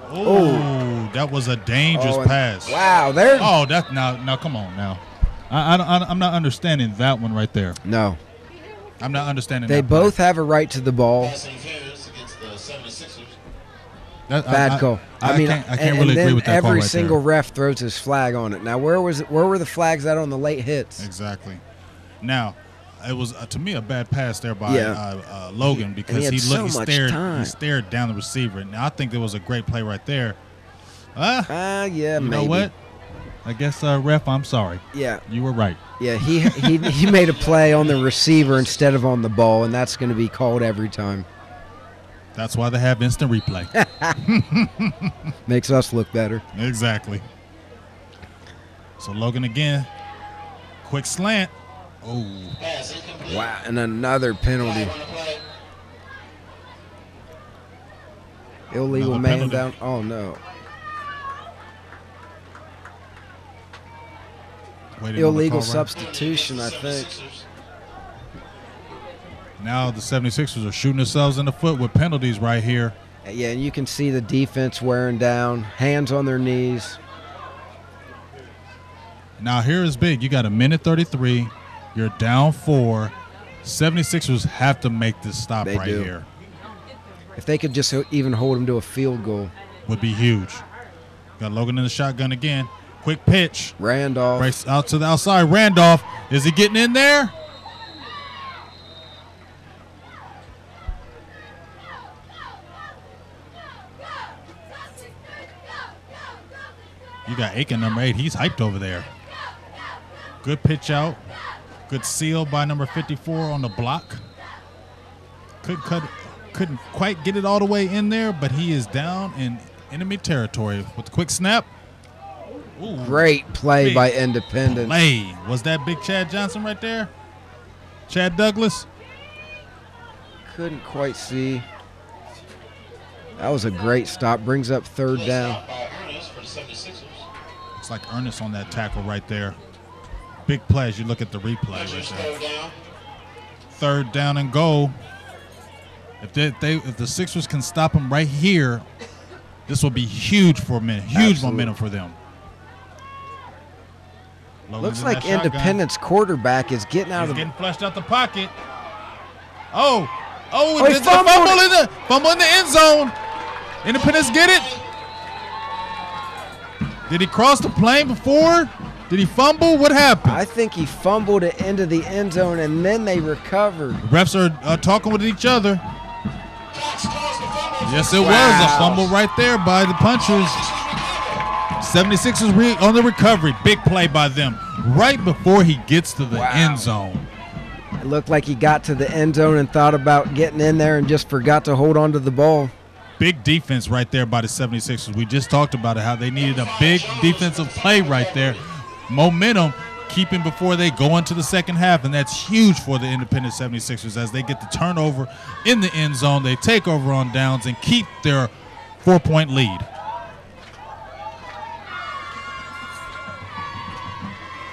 Oh, that was a dangerous pass. Wow, there. Oh, that now come on now. I'm not understanding that one right there. No. I'm not understanding They that both play. have a right to the ball. Passing interference against the 76ers. Bad call. I can't really agree with that call every right single there. ref throws his flag on it. Now, where were the flags at on the late hits? Exactly. Now, it was to me a bad pass there by Logan because he stared down the receiver. Now I think there was a great play right there. Yeah, you maybe. know what? I guess ref, I'm sorry. Yeah, you were right. Yeah, he made a play on the receiver instead of on the ball, and that's going to be called every time. That's why they have instant replay. Makes us look better. Exactly. So Logan again, quick slant. Oh. Wow, and another penalty. Illegal man down. Oh, no. Illegal substitution, I think. Now the 76ers are shooting themselves in the foot with penalties right here. Yeah, and you can see the defense wearing down, hands on their knees. Now here is big. You got 1:33. You're down 4. 76ers have to make this stop right here. If they could just even hold them to a field goal. Would be huge. Got Logan in the shotgun again. Quick pitch. Randolph. Breaks out to the outside. Randolph. Is he getting in there? You got Aiken, number 8. He's hyped over there. Good pitch out. Good seal by number 54 on the block. Couldn't quite get it all the way in there, but he is down in enemy territory with the quick snap. Ooh, great play by Independence. Was that big Chad Johnson right there? Chad Douglas? Couldn't quite see. That was a great stop. Brings up 3rd down. Looks like Ernest on that tackle right there. Big play as you look at the replay right there. 3rd down and goal. If the Sixers can stop them right here, this will be huge for a minute. Huge momentum for them. Looks like Independence quarterback is getting out He's of getting flushed out the pocket. Oh, he fumble in the end zone. Independence get it. Did he cross the plane before? Did he fumble? What happened? I think he fumbled it into the end zone, and then they recovered. Refs are talking with each other. Yes, it was a fumble right there by the punchers. 76ers on the recovery. Big play by them right before he gets to the end zone. It looked like he got to the end zone and thought about getting in there and just forgot to hold on to the ball. Big defense right there by the 76ers. We just talked about it, how they needed a big defensive play right there. Momentum keeping before they go into the second half, and that's huge for the independent 76ers as they get the turnover in the end zone. They take over on downs and keep their 4-point lead.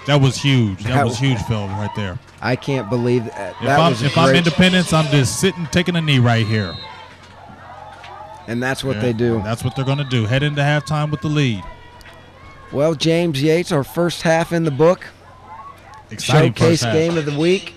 That was huge. That was huge, Phil, right there. I can't believe that. If I'm independence, I'm just sitting, taking a knee right here. And that's what they do. That's what they're going to do. Head into halftime with the lead. Well, James Yates, our first half in the book. Exciting Showcase game of the week.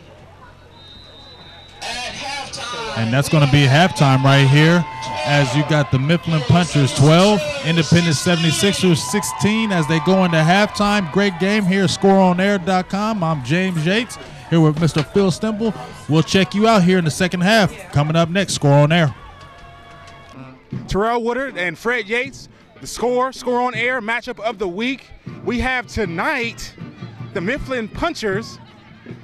And that's going to be halftime right here as you got the Mifflin Punchers 12, Independent 76ers 16 as they go into halftime. Great game here, scoreonair.com. I'm James Yates here with Mr. Phil Stemple. We'll check you out here in the second half. Coming up next, Score on Air. Terrell Woodard and Fred Yates, the Score on Air matchup of the week. We have tonight the Mifflin Punchers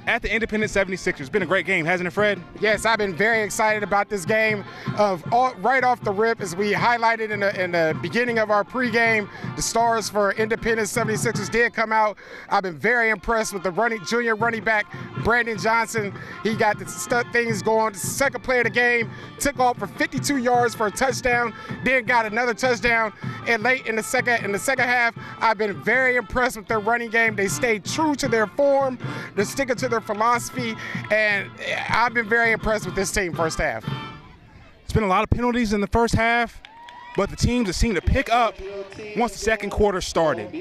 at the Independent 76ers. Been a great game, hasn't it, Fred? Yes, I've been very excited about this game. Right off the rip, as we highlighted in the beginning of our pregame, the stars for Independent 76ers did come out. I've been very impressed with the junior running back, Brandon Johnson. He got the things going. The second play of the game, took off for 52 yards for a touchdown, then got another touchdown. And late in the second half, I've been very impressed with their running game. They stayed true to their form. They're sticking to their philosophy, and I've been very impressed with this team first half. It's been a lot of penalties in the first half, but the teams have seemed to pick up once the second quarter started.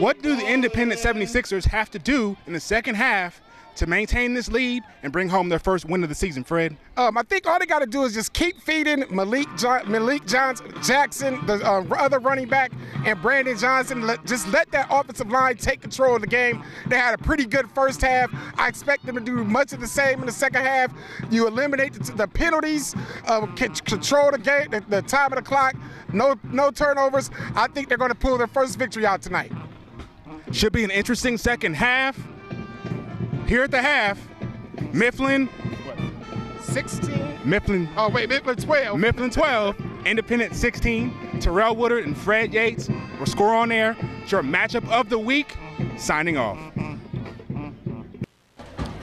What do the Independent 76ers have to do in the second half to maintain this lead and bring home their first win of the season, Fred? I think all they got to do is just keep feeding Malik Jackson, the other running back, and Brandon Johnson. Just let that offensive line take control of the game. They had a pretty good first half. I expect them to do much of the same in the second half. You eliminate the penalties, control the game, the time of the clock, no turnovers. I think they're going to pull their first victory out tonight. Should be an interesting second half. Here at the half, Mifflin 16. Mifflin 12. Mifflin 12, Independent 16. Terrell Woodard and Fred Yates. We're Score on Air. It's your matchup of the week. Signing off.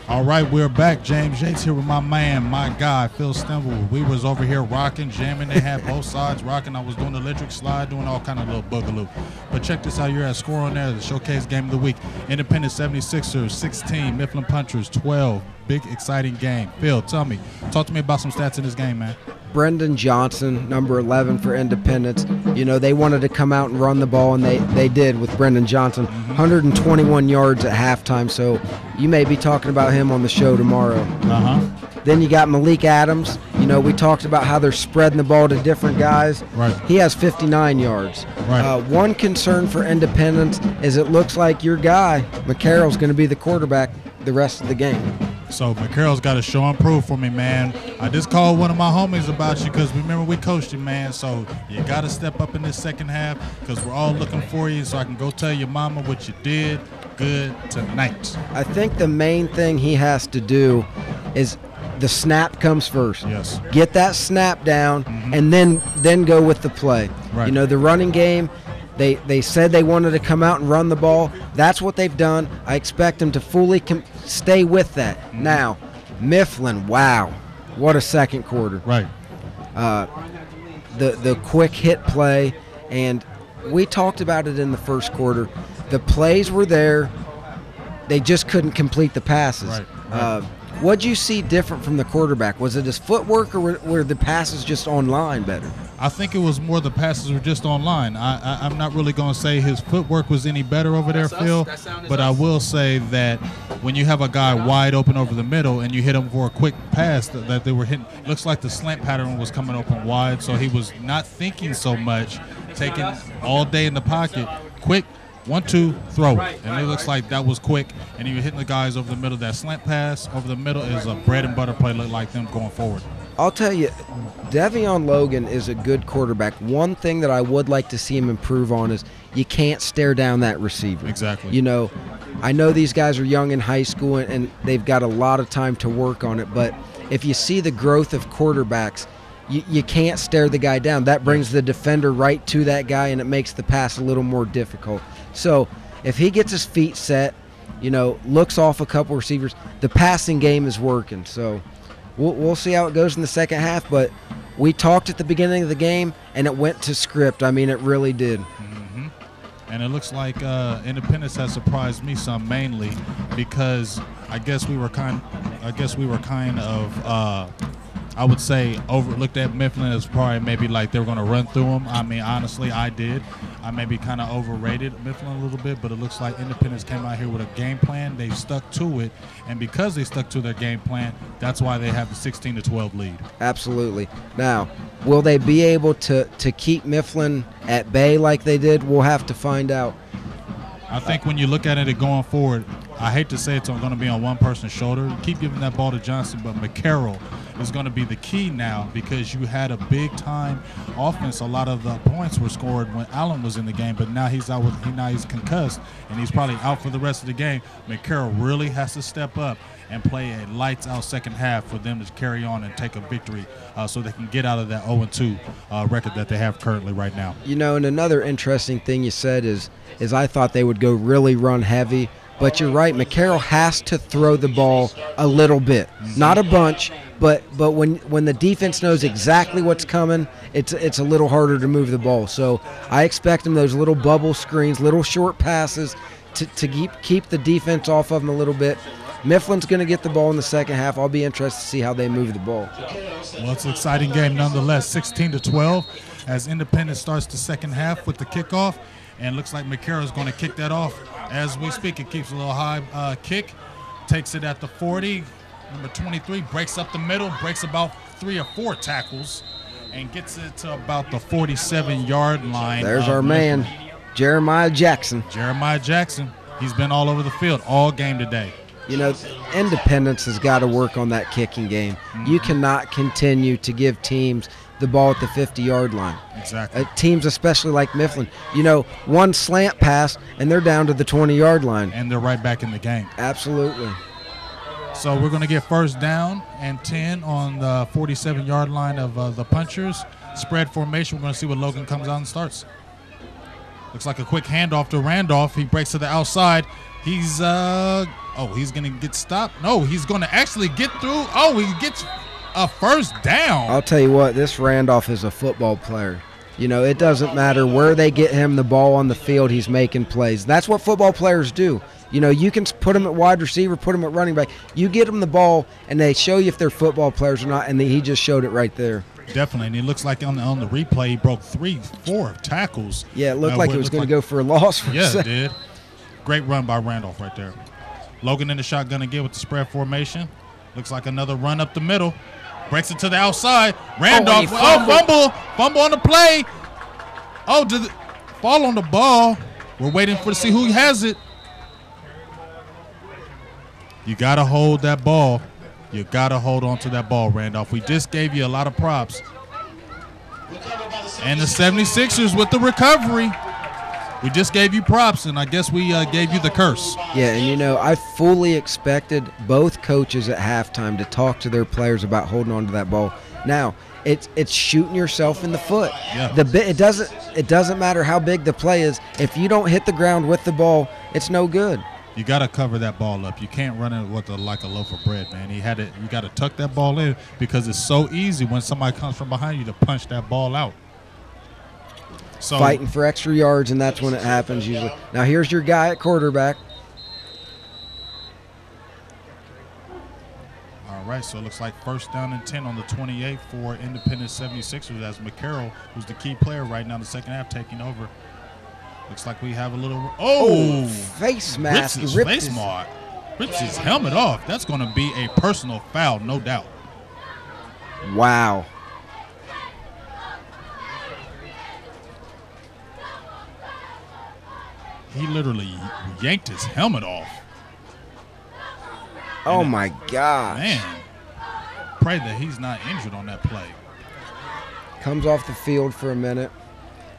All right, we're back. James Yates here with my man, my guy, Phil Stemple. We was over here rocking, jamming. They had both sides rocking. I was doing the electric slide, doing all kind of little boogaloo. But check this out. You're at Score on Air, the showcase game of the week. Independent 76ers, 16. Mifflin Punchers, 12. Big, exciting game. Phil, talk to me about some stats in this game, man. Brendan Johnson, number 11 for Independence. You know, they wanted to come out and run the ball, and they did with Brendan Johnson. 121 yards at halftime, so you may be talking about him on the show tomorrow. Then you got Malik Adams. You know, we talked about how they're spreading the ball to different guys. Right. He has 59 yards. Right. One concern for Independence is it looks like your guy, McCarroll's going to be the quarterback the rest of the game. So McCarroll's got to show and prove for me, man. I just called one of my homies about you because remember we coached you, man. So you got to step up in this second half because we're all looking for you so I can go tell your mama what you did good tonight. I think the main thing he has to do is the snap comes first. Yes. Get that snap down and then go with the play. Right. You know, the running game, they said they wanted to come out and run the ball. That's what they've done. I expect them to fully stay with that. Now, Mifflin, wow, what a second quarter. Right. The quick hit play, and we talked about it in the first quarter. The plays were there. They just couldn't complete the passes. Right. What'd you see different from the quarterback? Was it his footwork or were the passes just online better? I think it was more the passes were just online. I'm not really going to say his footwork was any better over there, Phil, but I will say that when you have a guy wide open over the middle and you hit him for a quick pass that they were hitting, looks like the slant pattern was coming open wide, so he was not thinking so much, taking all day in the pocket, quick 1-2, throw it. And it looks like that was quick. And you're hitting the guys over the middle. That slant pass over the middle is a bread and butter play, look like them going forward. I'll tell you, Devion Logan is a good quarterback. One thing that I would like to see him improve on is you can't stare down that receiver. Exactly. You know, I know these guys are young in high school and they've got a lot of time to work on it, but if you see the growth of quarterbacks, you can't stare the guy down. That brings the defender right to that guy, and it makes the pass a little more difficult. So if he gets his feet set, you know, looks off a couple receivers, the passing game is working. So we'll see how it goes in the second half, but we talked at the beginning of the game, and it went to script. I mean, it really did. Mm-hmm. And it looks like Independence has surprised me some, mainly because I guess we were kind of I would say overlooked at Mifflin as probably maybe like they were going to run through them. I mean, honestly, I did. I maybe kind of overrated Mifflin a little bit, but it looks like Independence came out here with a game plan. They stuck to it, and because they stuck to their game plan, that's why they have the 16-12 lead. Absolutely. Now, will they be able to keep Mifflin at bay like they did? We'll have to find out. I think when you look at it going forward, I hate to say it's going to be on one person's shoulder. Keep giving that ball to Johnson, but McCarroll is going to be the key now because you had a big-time offense. A lot of the points were scored when Allen was in the game, but now he's out now he's concussed, and he's probably out for the rest of the game. McCarroll really has to step up and play a lights-out second half for them to carry on and take a victory so they can get out of that 0-2 record that they have currently right now. You know, and another interesting thing you said is I thought they would go really run heavy, but you're right. McCarroll has to throw the ball a little bit, not a bunch, but when the defense knows exactly what's coming, it's a little harder to move the ball. So I expect them those little bubble screens, little short passes to keep the defense off of them a little bit. Mifflin's going to get the ball in the second half. I'll be interested to see how they move the ball. Well, it's an exciting game nonetheless, 16-12 as Independence starts the second half with the kickoff, and looks like McCarroll's going to kick that off as we speak. It keeps a little high kick, takes it at the 40. Number 23 breaks up the middle, breaks about 3 or 4 tackles, and gets it to about the 47-yard line. There's our man, Jeremiah Jackson. Jeremiah Jackson. He's been all over the field all game today. You know, Independence has got to work on that kicking game. Mm-hmm. You cannot continue to give teams the ball at the 50-yard line. Exactly. Teams, especially like Mifflin, you know, one slant pass, and they're down to the 20-yard line. And they're right back in the game. Absolutely. So we're going to get first down and 10 on the 47-yard line of the Punchers. Spread formation. We're going to see what Logan comes out and starts. Looks like a quick handoff to Randolph. He breaks to the outside. He's he's going to get stopped. No, he's going to actually get through. Oh, he gets a first down. I'll tell you what, this Randolph is a football player. You know, it doesn't matter where they get him the ball on the field, he's making plays. That's what football players do. You know, you can put them at wide receiver, put them at running back. You get them the ball, and they show you if they're football players or not, and he just showed it right there. Definitely, and it looks like on the replay, he broke 3-4 tackles. Yeah, it looked like it was going to go for a loss. Yeah, it did. Great run by Randolph right there. Logan in the shotgun again with the spread formation. Looks like another run up the middle. Breaks it to the outside. Randolph, fumble on the play. Oh, did it fall on the ball? We're waiting to see who has it. You got to hold that ball. You got to hold on to that ball, Randolph. We just gave you a lot of props. And the 76ers with the recovery. We just gave you props, and I guess we gave you the curse. Yeah, and you know, I fully expected both coaches at halftime to talk to their players about holding on to that ball. Now, it's shooting yourself in the foot. Yeah. It doesn't matter how big the play is. If you don't hit the ground with the ball, it's no good. You got to cover that ball up. You can't run it with like a loaf of bread, man. You got to tuck that ball in because it's so easy when somebody comes from behind you to punch that ball out. So, fighting for extra yards, and that's when it happens usually. Now here's your guy at quarterback. All right, so it looks like first down and 10 on the 28 for Independent 76ers as McCarroll, who's the key player right now in the second half, taking over. Looks like we have a little face mask. Rips his helmet off. That's going to be a personal foul, no doubt. Wow. He literally yanked his helmet off. Oh, my gosh. Man, pray that he's not injured on that play. Comes off the field for a minute.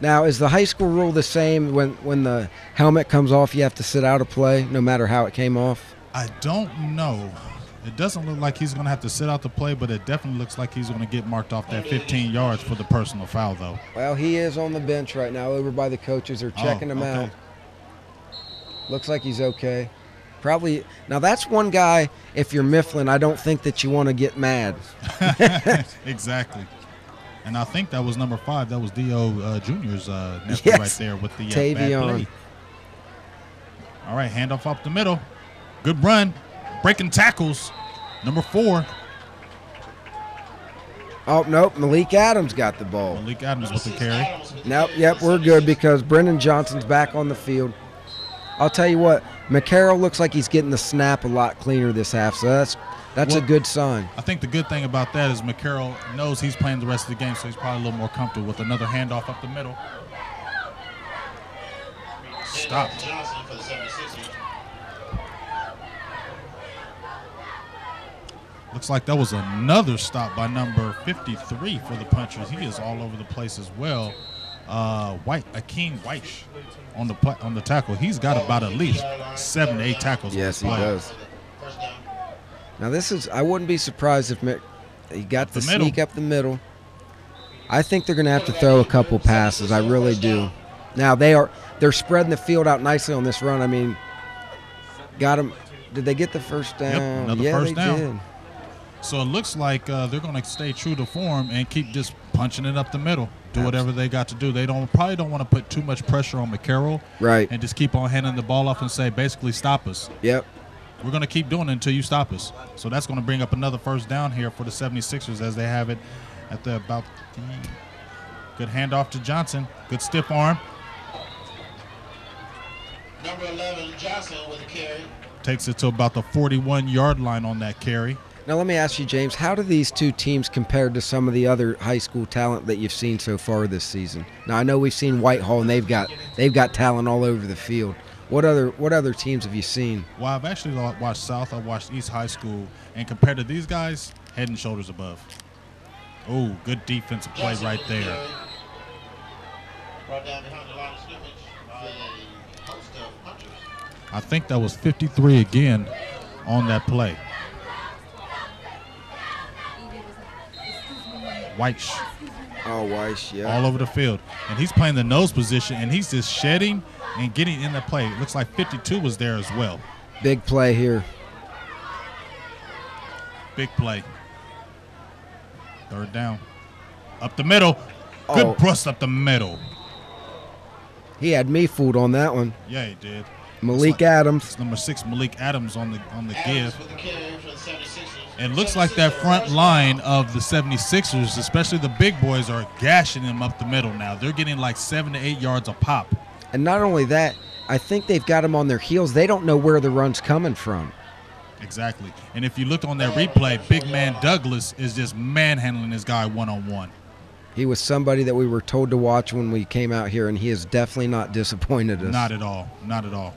Now, is the high school rule the same when the helmet comes off, you have to sit out a play no matter how it came off? I don't know. It doesn't look like he's going to have to sit out the play, but it definitely looks like he's going to get marked off that 15 yards for the personal foul, though. Well, he is on the bench right now over by the coaches. They're checking him out. Looks like he's okay. Probably. Now, that's one guy, if you're Mifflin, I don't think that you want to get mad. Exactly. And I think that was number 5. That was D.O. Jr.'s nephew right there with the bad play. All right, handoff up the middle. Good run. Breaking tackles. Number 4. Oh, nope. Malik Adams got the ball. Malik Adams with the carry. Nope, yep, we're good because Brendan Johnson's back on the field. I'll tell you what, McCarroll looks like he's getting the snap a lot cleaner this half, so that's a good sign. I think the good thing about that is McCarroll knows he's playing the rest of the game, so he's probably a little more comfortable with another handoff up the middle. Stopped. Looks like that was another stop by number 53 for the punchers. He is all over the place as well. Akeem White on the tackle. He's got about at least 7 to 8 tackles. Yes, he does. Now this is, I wouldn't be surprised if he got to sneak up the middle. I think they're going to have to throw a couple passes. I really do. Now they're spreading the field out nicely on this run. I mean, got them. Did they get the first down? Yep, another yeah, first they down. did. So it looks like they're going to stay true to form and keep just punching it up the middle. Do whatever they got to do. They probably don't want to put too much pressure on McCarroll. Right. And just keep on handing the ball off and say, basically, stop us. Yep. We're going to keep doing it until you stop us. So that's going to bring up another first down here for the 76ers as they have it at the about the good handoff to Johnson. Good stiff arm. Number 11, Johnson with a carry. Takes it to about the 41-yard line on that carry. Now let me ask you, James, how do these two teams compare to some of the other high school talent that you've seen so far this season? Now I know we've seen Whitehall and they've got talent all over the field. What other teams have you seen? Well, I've actually watched South, I've watched East High School, and compared to these guys, head and shoulders above. Oh, good defensive play right there. Brought down behind the line of scrimmage by a host of punchers. I think that was 53 again on that play. Weiss. Oh, Weiss, yeah. All over the field. And he's playing the nose position, and he's just shedding and getting in the play. It looks like 52 was there as well. Big play here. Big play. Third down. Up the middle. Good thrust up the middle. He had me fooled on that one. Yeah, he did. Malik Adams. It's number 6, Malik Adams on the give. It looks like that front line of the 76ers, especially the big boys, are gashing them up the middle now. They're getting like 7 to 8 yards a pop. And not only that, I think they've got them on their heels. They don't know where the run's coming from. Exactly. And if you look on that replay, big man Douglas is just manhandling this guy one-on-one. He was somebody that we were told to watch when we came out here, and he has definitely not disappointed us. Not at all. Not at all.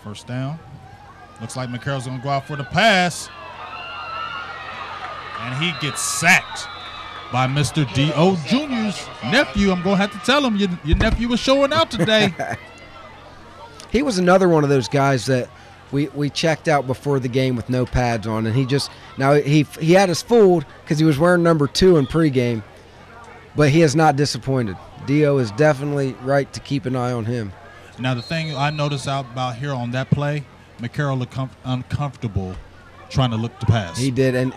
First down. Looks like McCarroll's going to go out for the pass. And he gets sacked by Mr. D.O. Jr.'s nephew. I'm going to have to tell him your nephew was showing out today. He was another one of those guys that we checked out before the game with no pads on, and he had us fooled because he was wearing number 2 in pregame, but he is not disappointed. D.O. is definitely right to keep an eye on him. Now, the thing I noticed out here on that play, McCarroll looked uncomfortable trying to look to pass. He did, and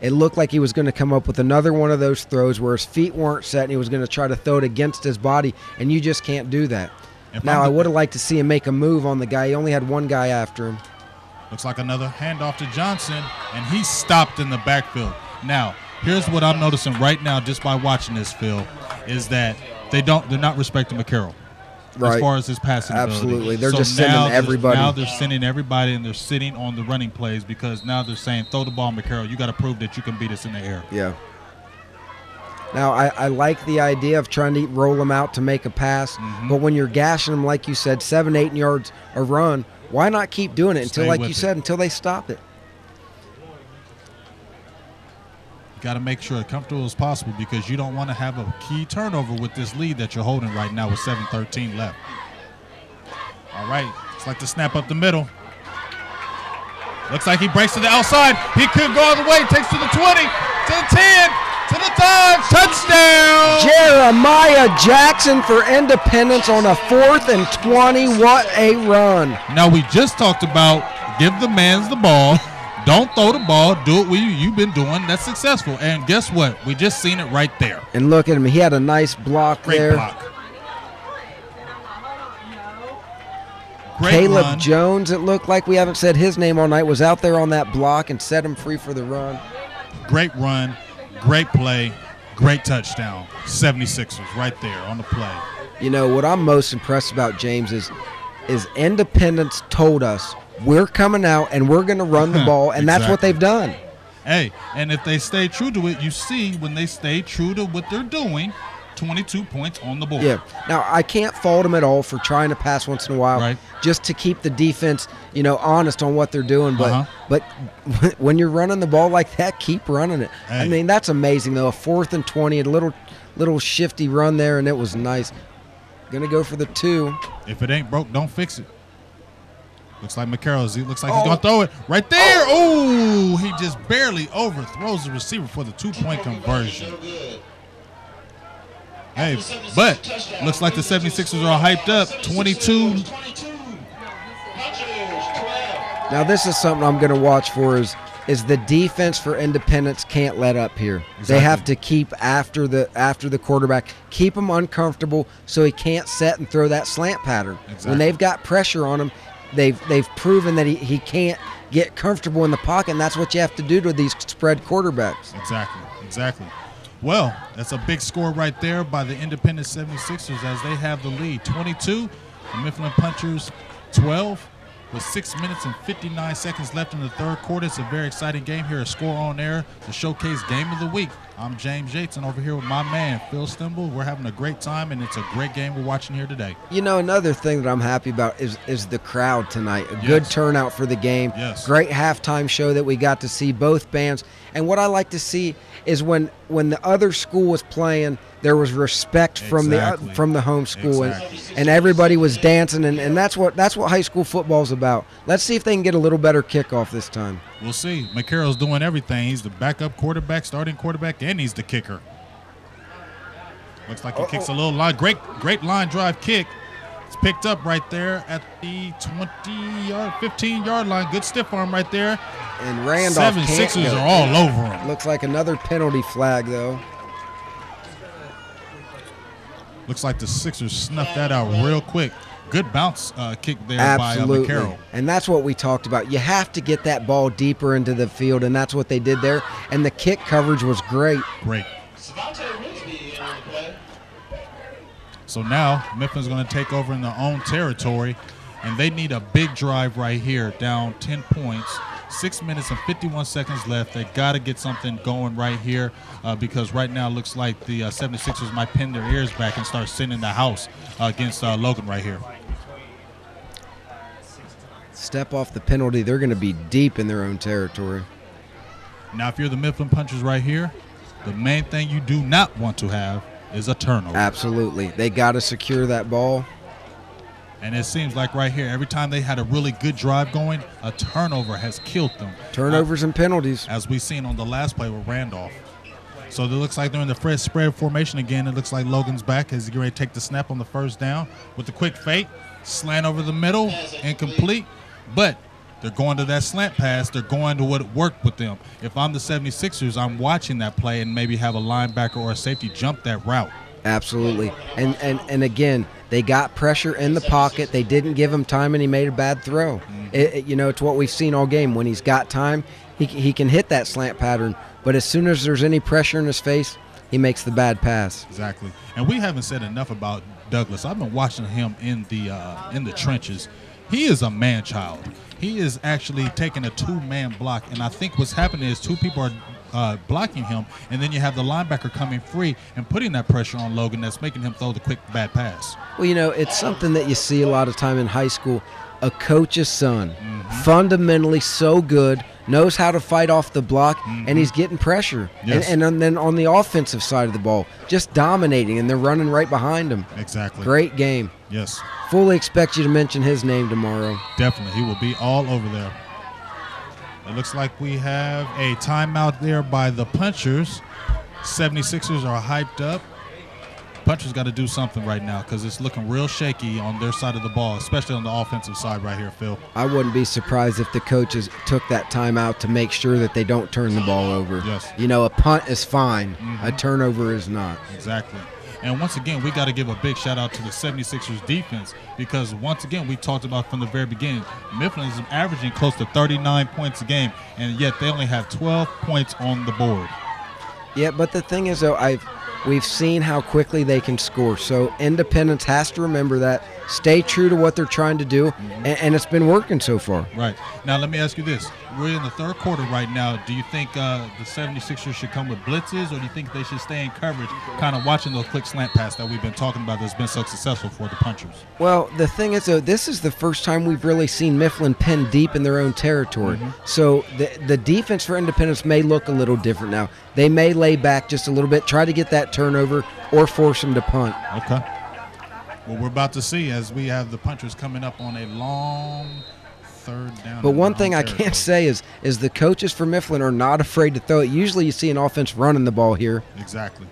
it looked like he was going to come up with another one of those throws where his feet weren't set and he was going to try to throw it against his body, and you just can't do that. Now, I would have liked to see him make a move on the guy. He only had one guy after him. Looks like another handoff to Johnson, and he stopped in the backfield. Now, here's what I'm noticing right now just by watching this, Phil, is that they're not respecting McCarroll. Right. As far as his passing Absolutely. ability. They're just sending everybody. Now they're sending everybody, and they're sitting on the running plays because now they're saying, throw the ball, McCarroll. You got to prove that you can beat us in the air. Yeah. Now, I like the idea of trying to roll them out to make a pass, but when you're gashing them, like you said, 7-8 yards a run, why not keep doing it until, like you said, until they stop it? You got to make sure as comfortable as possible because you don't want to have a key turnover with this lead that you're holding right now with 7:13 left. All right, it's like the snap up the middle. Looks like he breaks to the outside. He could go all the way. Takes to the 20, to the 10, to the 5. Touchdown! Jeremiah Jackson for Independence on a 4th and 20. What a run. Now, we just talked about give the mans the ball. Don't throw the ball. Do it what you've been doing. That's successful. And guess what? We just seen it right there. And look at him. He had a nice block there. Great block. Great Caleb run. Jones, it looked like, we haven't said his name all night, was out there on that block and set him free for the run. Great run. Great play. Great touchdown. 76ers right there on the play. You know, what I'm most impressed about, James, is Independence told us, we're coming out and we're going to run the ball, and that's what they've done. Hey, and if they stay true to it, you see when they stay true to what they're doing, 22 points on the board. Yeah. Now, I can't fault them at all for trying to pass once in a while, Right. just to keep the defense, you know, honest on what they're doing. But when you're running the ball like that, keep running it. Hey. I mean, that's amazing, though. A 4th and 20, a little shifty run there, and it was nice. Going to go for the 2. If it ain't broke, don't fix it. Looks like McCarroll's. Looks like he's going to throw it right there. Oh, he just barely overthrows the receiver for the 2-point conversion. Hey, but looks like the 76ers are hyped up. 22. Now, this is something I'm going to watch for is the defense for Independence can't let up here. Exactly. They have to keep after the quarterback, keep him uncomfortable so he can't set and throw that slant pattern. Exactly. When they've got pressure on him, they've proven that he can't get comfortable in the pocket, and that's what you have to do to these spread quarterbacks. Exactly. Well, that's a big score right there by the Independent 76ers as they have the lead. 22, the Mifflin Punchers 12. With 6 minutes and 59 seconds left in the third quarter. It's a very exciting game here. A Score on Air, the showcase game of the week. I'm James Yates, and over here with my man, Phil Stimble. We're having a great time, and it's a great game we're watching here today. You know, another thing that I'm happy about is the crowd tonight. A good turnout for the game. Yes. Great halftime show that we got to see both bands. And what I like to see is when the other school was playing, there was respect from the home school, and everybody was dancing, and that's what high school football is about. Let's see if they can get a little better kickoff this time. We'll see. McCarroll's doing everything. He's the backup quarterback, starting quarterback, and he's the kicker. Looks like he kicks a little line. Great line drive kick. It's picked up right there at the 20-yard, 15-yard line. Good stiff arm right there. And Randolph 76ers are all over him. Looks like another penalty flag, though. Looks like the Sixers snuffed that out real quick. Good bounce kick there Absolutely. by McCarroll. And that's what we talked about. You have to get that ball deeper into the field, and that's what they did there. And the kick coverage was great. So now Mifflin's going to take over in their own territory, and they need a big drive right here, down 10 points. 6 minutes and 51 seconds left. They got to get something going right here because right now it looks like the 76ers might pin their ears back and start sitting in the house against Logan right here. Step off the penalty, they're going to be deep in their own territory. Now, if you're the Mifflin Punchers right here, the main thing you do not want to have is a turnover. Absolutely. They got to secure that ball. And it seems like right here, every time they had a really good drive going, a turnover has killed them. Turnovers and penalties. As we seen on the last play with Randolph. So it looks like they're in the spread formation again. It looks like Logan's back as he's getting ready to take the snap on the first down with the quick fake. Slant over the middle, incomplete. But they're going to that slant pass. They're going to what worked with them. If I'm the 76ers, I'm watching that play and maybe have a linebacker or a safety jump that route. Absolutely. And again, they got pressure in the pocket. They didn't give him time, and he made a bad throw. It's what we've seen all game. When he's got time, he can hit that slant pattern. But as soon as there's any pressure in his face, he makes the bad pass. Exactly. And we haven't said enough about Douglas. I've been watching him in the trenches. He is a man-child. He is actually taking a two-man block, and I think what's happening is two people are blocking him, and then you have the linebacker coming free and putting that pressure on Logan that's making him throw the quick bad pass. Well, it's something that you see a lot of time in high school. A coach's son, fundamentally so good, knows how to fight off the block, and he's getting pressure. Yes. And then on the offensive side of the ball, just dominating, and they're running right behind him. Exactly. Great game. Yes. Fully expect you to mention his name tomorrow. Definitely. He will be all over there. It looks like we have a timeout there by the Punchers. 76ers are hyped up. Punchers got to do something right now because it's looking real shaky on their side of the ball, especially on the offensive side right here, Phil. I wouldn't be surprised if the coaches took that timeout to make sure that they don't turn the ball over. Yes. A punt is fine. A turnover is not. Exactly. And once again, we got to give a big shout out to the 76ers defense because once again, we talked about from the very beginning, Mifflin is averaging close to 39 points a game, and yet they only have 12 points on the board. Yeah, but the thing is, though, we've seen how quickly they can score. So Independence has to remember that, stay true to what they're trying to do, and it's been working so far. Right. Now, let me ask you this. We're in the third quarter right now. Do you think the 76ers should come with blitzes, or do you think they should stay in coverage, kind of watching those quick slant passes that we've been talking about that's been so successful for the Punchers? Well, the thing is, though, this is the first time we've really seen Mifflin pin deep in their own territory. So the defense for Independence may look a little different now. They may lay back just a little bit, try to get that turnover, or force them to punt. Okay. Well, we're about to see as we have the Punchers coming up on a long third down. But one thing I can't say is the coaches for Mifflin are not afraid to throw it. Usually you see an offense running the ball here. Exactly.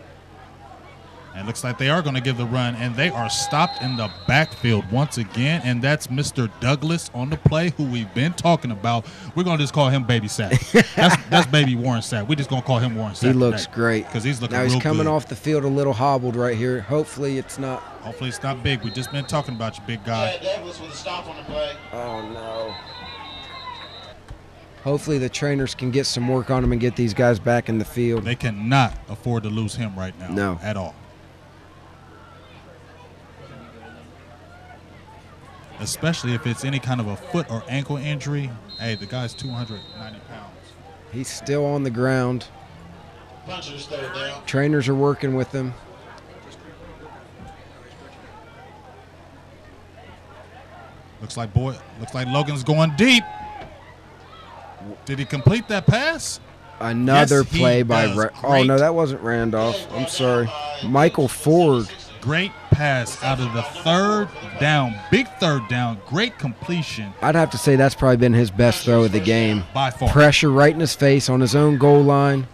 And it looks like they are going to give the run, and they are stopped in the backfield once again, and that's Mr. Douglas on the play, who we've been talking about. We're going to just call him Baby Sack. That's Baby Warren Sack. We're just going to call him Warren Sack. He looks great. Because he's looking now real he's coming good. off the field a little hobbled right here. Hopefully it's not. Hopefully it's not big. We've just been talking about you, big guy. Douglas with a stop on the play. Oh, no. Hopefully the trainers can get some work on him and get these guys back in the field. They cannot afford to lose him right now. No. At all. Especially if it's any kind of a foot or ankle injury. Hey, the guy's 290 pounds. He's still on the ground. Punchers third down. Trainers are working with him. Looks like Logan's going deep. Did he complete that pass? Another Yes, he play by does. oh no, Great. that wasn't Randolph. I'm sorry. Michael Ford. Great pass out of the third down. Big third down. Great completion I'd have to say that's probably been his best throw of the game. by far. Pressure right in his face on his own goal line.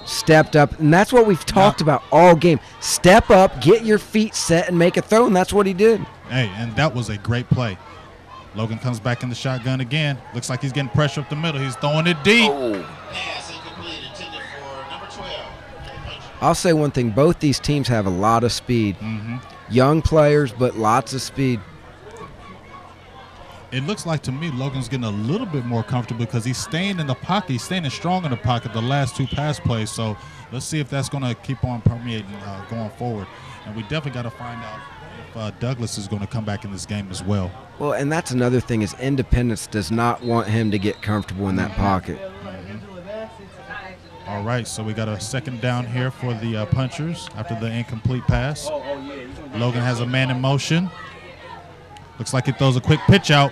Stepped up, and that's what we've talked about all game. Step up, get your feet set, and make a throw, and that's what he did. Hey, and that was a great play. Logan comes back in the shotgun again. Looks like he's getting pressure up the middle. He's throwing it deep. Pass incomplete, intended for number 12. I'll say one thing. Both these teams have a lot of speed. Young players, but lots of speed. It looks like to me Logan's getting a little bit more comfortable because he's staying in the pocket. He's staying strong in the pocket the last two pass plays. So let's see if that's going to keep on permeating going forward. And we definitely got to find out if Douglas is going to come back in this game as well. Well, and that's another thing is Independence does not want him to get comfortable in that pocket. All right, so we got a second down here for the Punchers after the incomplete pass. Logan has a man in motion. Looks like he throws a quick pitch out.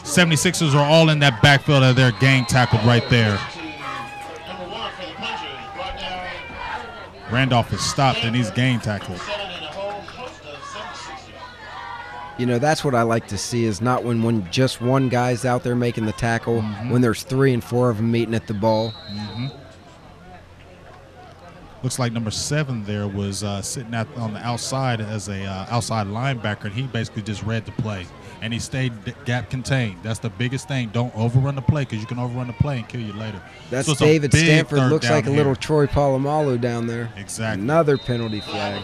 76ers are all in that backfield of their gang tackled right there. Number 1 for the Punchers, brought down Randolph is stopped and he's gang tackled. 7 and a whole host of 76ers. You know, that's what I like to see is not when just one guy's out there making the tackle, when there's 3 and 4 of them meeting at the ball. Looks like number 7 there was sitting on the outside as a outside linebacker, and he basically just read the play. And he stayed gap contained. That's the biggest thing. Don't overrun the play because you can overrun the play and kill you later. That's So it's a David big Stanford. third Looks down like a here. little Troy Polamalu down there. Exactly. Another penalty flag.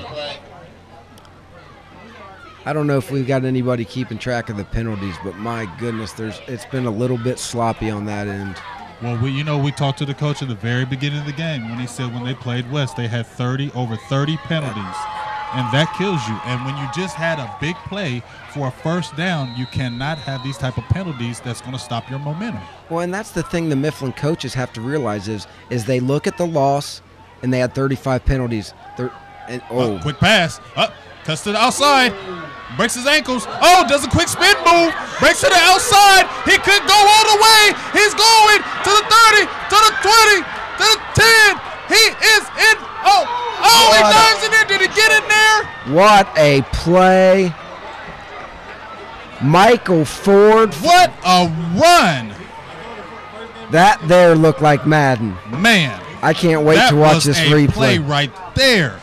I don't know if we've got anybody keeping track of the penalties, but my goodness, it's been a little bit sloppy on that end. Well, we talked to the coach at the very beginning of the game when he said when they played West, they had over 30 penalties and that kills you. And when you just had a big play for a first down, you cannot have these type of penalties that's going to stop your momentum. Well, and that's the thing the Mifflin coaches have to realize is they look at the loss, and they had 35 penalties. Quick pass. Cuts to the outside. Breaks his ankles. Oh, does a quick spin move. Breaks to the outside. He could go all the way. He's going to the 30, to the 20, to the 10. He is in. He dives in there. Did he get in there? What a play. Michael Ford. What a run. That there looked like Madden. Man. I can't wait to watch this replay. Play right there.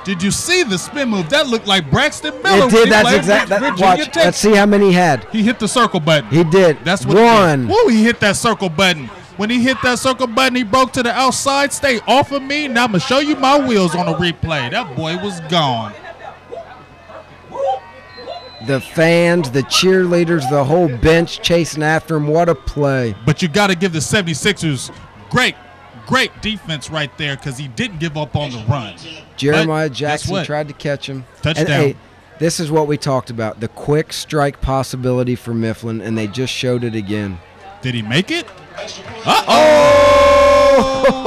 Did you see the spin move? That looked like Braxton Miller. It did. That's exactly. Watch. Let's see how many he had. He hit the circle button. He did. That's what one. Woo! He hit that circle button. When he hit that circle button, he broke to the outside. Stay off of me. Now I'm gonna show you my wheels on a replay. That boy was gone. The fans, the cheerleaders, the whole bench chasing after him. What a play! But you got to give the 76ers great defense right there because he didn't give up on the run. Jeremiah Jackson tried to catch him. Touchdown. And, hey, this is what we talked about, the quick strike possibility for Mifflin, and they just showed it again. Did he make it? Uh-oh!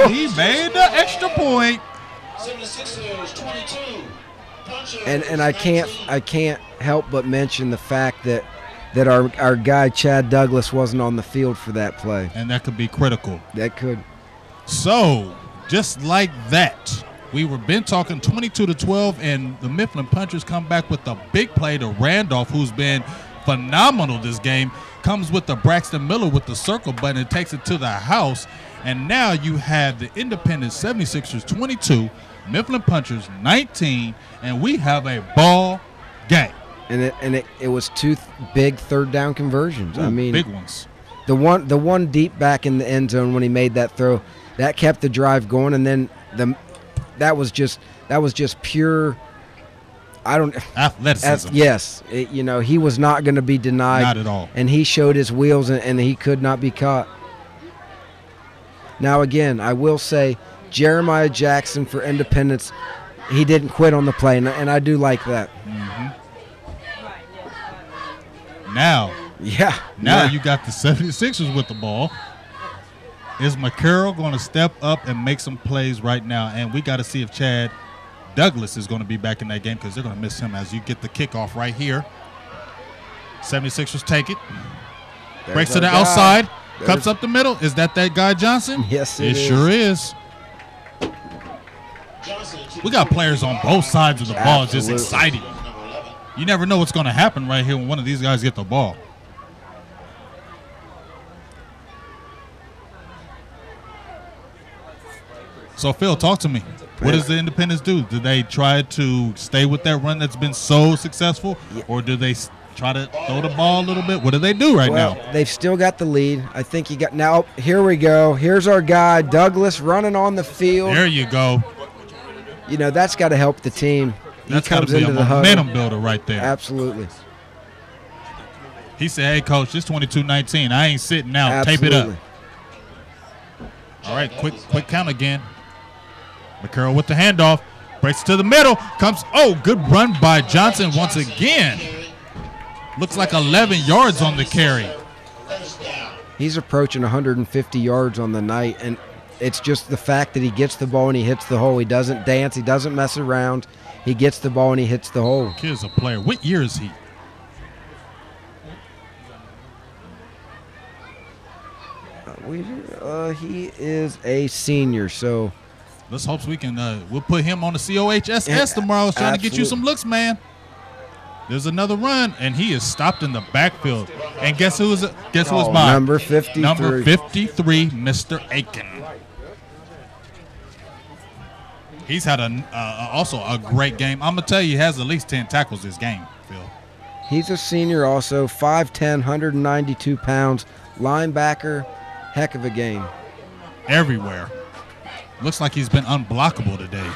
He made the extra point. 76ers 22. And I can't help but mention the fact that our guy Chad Douglas wasn't on the field for that play. And that could be critical. That could. So, just like that, we were been talking 22-12, and the Mifflin Punchers come back with a big play to Randolph, who's been phenomenal this game, comes with the Braxton Miller with the circle button and takes it to the house. And now you have the Independent 76ers 22, Mifflin Punchers 19, and we have a ball game. And it was two big third down conversions. Ooh, I mean, big ones. The one deep back in the end zone when he made that throw, that kept the drive going, and then that was just pure. Athleticism. Yes, he was not going to be denied. Not at all. And he showed his wheels, and he could not be caught. Now again, I will say, Jeremiah Jackson for Independence, he didn't quit on the play, and I do like that. Mm-hmm. Now you got the 76ers with the ball. Is McCarroll going to step up and make some plays right now? And we got to see if Chad Douglas is going to be back in that game because they're going to miss him as you get the kickoff right here. 76ers take it. Breaks to the outside. Cuts up the middle. Is that guy Johnson? Yes, it sure is. We got players on both sides of the ball. It's just exciting. You never know what's going to happen right here when one of these guys get the ball. So, Phil, talk to me. What does the Independents do? Do they try to stay with that run that's been so successful, or do they try to throw the ball a little bit? What do they do right now? They've still got the lead. I think now here we go. Here's our guy, Douglas, running on the field. There you go. That's got to help the team. That's got to be a momentum builder right there. Absolutely. He said, hey, Coach, this 22-19. I ain't sitting out. Absolutely. Tape it up. All right, quick count again. McCarroll with the handoff. Breaks to the middle. Good run by Johnson once again. Looks like 11 yards on the carry. He's approaching 150 yards on the night, and it's just the fact that he gets the ball and he hits the hole. He doesn't dance. He doesn't mess around. He gets the ball and he hits the hole. Kid's a player. What year is he? He is a senior, so let's hope we can. We'll put him on the COHSS tomorrow. I was trying to get you some looks, man. There's another run, and he is stopped in the backfield. And guess who is by? Number 53. Number 53, Mr. Aiken. He's had also a great game. I'm going to tell you, he has at least 10 tackles this game, Phil. He's a senior also, 5'10", 192 pounds, linebacker, heck of a game. Everywhere. Looks like he's been unblockable today.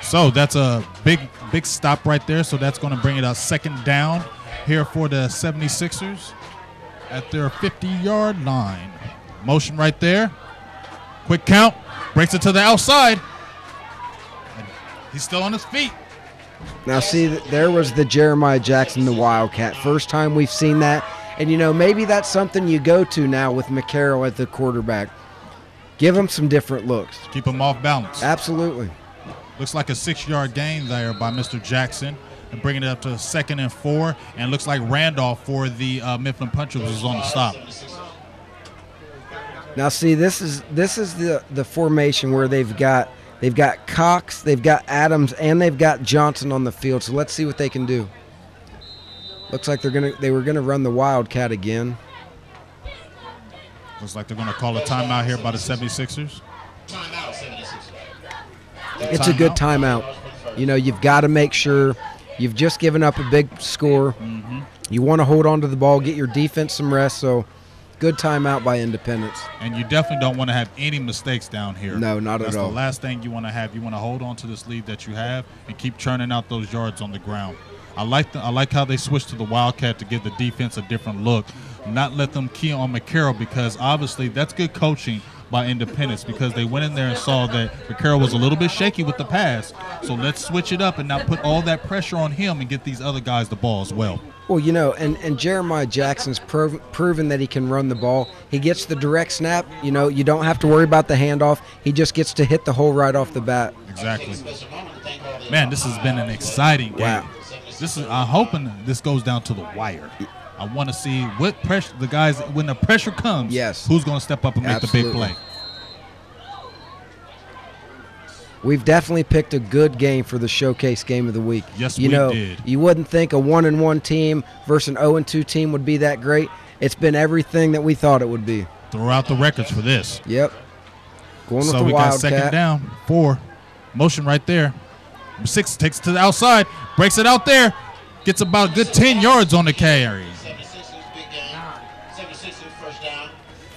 So that's a big stop right there. So that's going to bring it out second down here for the 76ers at their 50-yard line. Motion right there. Quick count. Breaks it to the outside. He's still on his feet. Now, see, there was the Jeremiah Jackson, the Wildcat. First time we've seen that. And, maybe that's something you go to now with McCarroll at the quarterback. Give him some different looks. Keep him off balance. Absolutely. Looks like a 6-yard gain there by Mr. Jackson. And bringing it up to 2nd and 4. And looks like Randolph for the Mifflin Punchers was on the stop. Now, see, this is the formation where they've got Cox, they've got Adams, and they've got Johnson on the field. So let's see what they can do. Looks like they were gonna run the Wildcat again. Looks like they're gonna call a timeout here by the 76ers. It's a good timeout. You've got to make sure you've just given up a big score. Mm-hmm. You want to hold on to the ball, get your defense some rest. So good timeout by Independence. And you definitely don't want to have any mistakes down here. No, not at all. That's the last thing you want to have. You want to hold on to this lead that you have and keep churning out those yards on the ground. I like how they switched to the Wildcat to give the defense a different look. Not let them key on McCarroll, because obviously that's good coaching by Independence, because they went in there and saw that McCarroll was a little bit shaky with the pass. So let's switch it up and not put all that pressure on him and get these other guys the ball as well. Well, and Jeremiah Jackson's proven that he can run the ball. He gets the direct snap. You don't have to worry about the handoff. He just gets to hit the hole right off the bat. Exactly. Man, this has been an exciting game. Wow. I'm hoping this goes down to the wire. I want to see what pressure the guys, when the pressure comes, yes, who's going to step up and make absolutely the big play. We've definitely picked a good game for the showcase game of the week. Yes, we did. You wouldn't think a 1-1 team versus an 0-2 team would be that great. It's been everything that we thought it would be. Throw out the records for this. Yep. Going with so the we Wildcat. got 2nd down, 4. Motion right there. 6 takes it to the outside, breaks it out there, gets about a good 10 yards on the carry.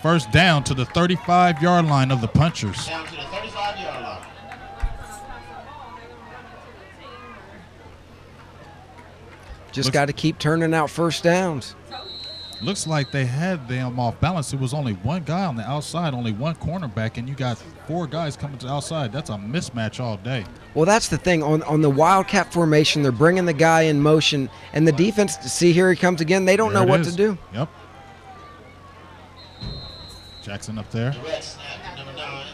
First down to the 35-yard line of the Punchers. Down to the 35-yard line. Just got to keep turning out first downs. Looks like they had them off balance. It was only one guy on the outside, only one cornerback, and you got 4 guys coming to the outside. That's a mismatch all day. Well, that's the thing. On the Wildcat formation, they're bringing the guy in motion, and the defense, see, here he comes again. They don't know what to do. Yep. Jackson up there. Direct snap to number 9.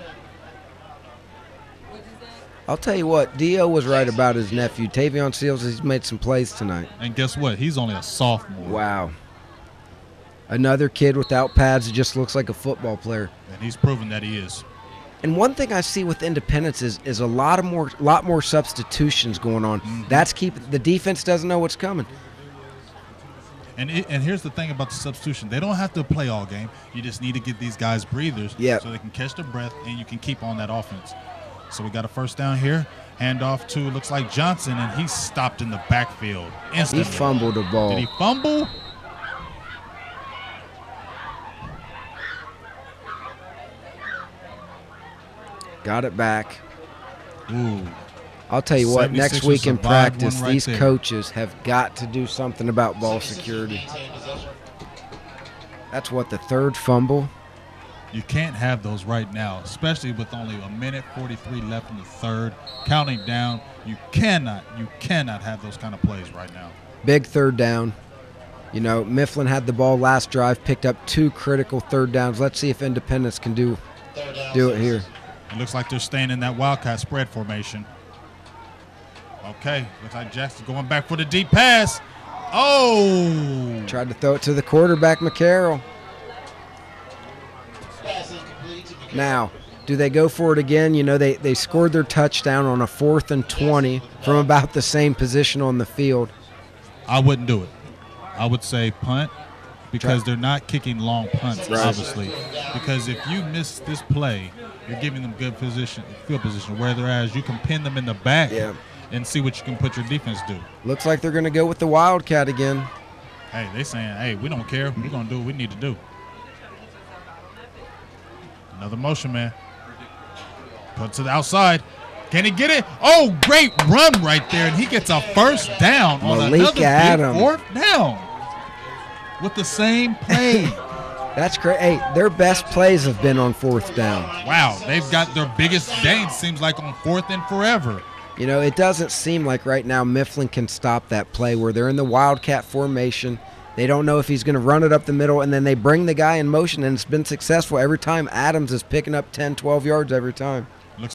I'll tell you what, Dio was right about his nephew. Tavion Seals has made some plays tonight. And guess what? He's only a sophomore. Wow. Another kid without pads that just looks like a football player. And he's proven that he is. And one thing I see with Independence is a lot more substitutions going on. Mm-hmm. That's the defense doesn't know what's coming. And here's the thing about the substitution. They don't have to play all game. You just need to give these guys breathers so they can catch their breath and you can keep on that offense. So we got a first down here. Handoff to, looks like Johnson, and he's stopped in the backfield instantly. He fumbled the ball. Did he fumble? Got it back. Ooh. I'll tell you what, next week in practice, right these there. coaches have got to do something about ball security. That's what, the 3rd fumble? You can't have those right now, especially with only 1:43 left in the 3rd. Counting down, you cannot have those kind of plays right now. Big 3rd down. Mifflin had the ball last drive, picked up 2 critical 3rd downs. Let's see if Independence can do it here. It looks like they're staying in that Wildcat spread formation. Okay, looks like Jackson's going back for the deep pass. Oh! Tried to throw it to the quarterback, McCarroll. Now, do they go for it again? They scored their touchdown on a 4th and 20 from about the same position on the field. I wouldn't do it. I would say punt, because they're not kicking long punts, obviously. Because if you miss this play, you're giving them good field position. Whereas you can pin them in the back and see what you can put your defense do. Looks like they're going to go with the Wildcat again. Hey, they saying, hey, we don't care. We're going to do what we need to do. Another motion, man. Put it to the outside. Can he get it? Oh, great run right there. And he gets a first down on another big 4th down with the same play. That's great. Hey, their best plays have been on 4th down. Wow, they've got their biggest gains, seems like, on 4th and forever. You know, it doesn't seem like right now Mifflin can stop that play where they're in the wildcat formation. They don't know if he's going to run it up the middle, and then they bring the guy in motion, and it's been successful every time. Adams is picking up 10, 12 yards every time.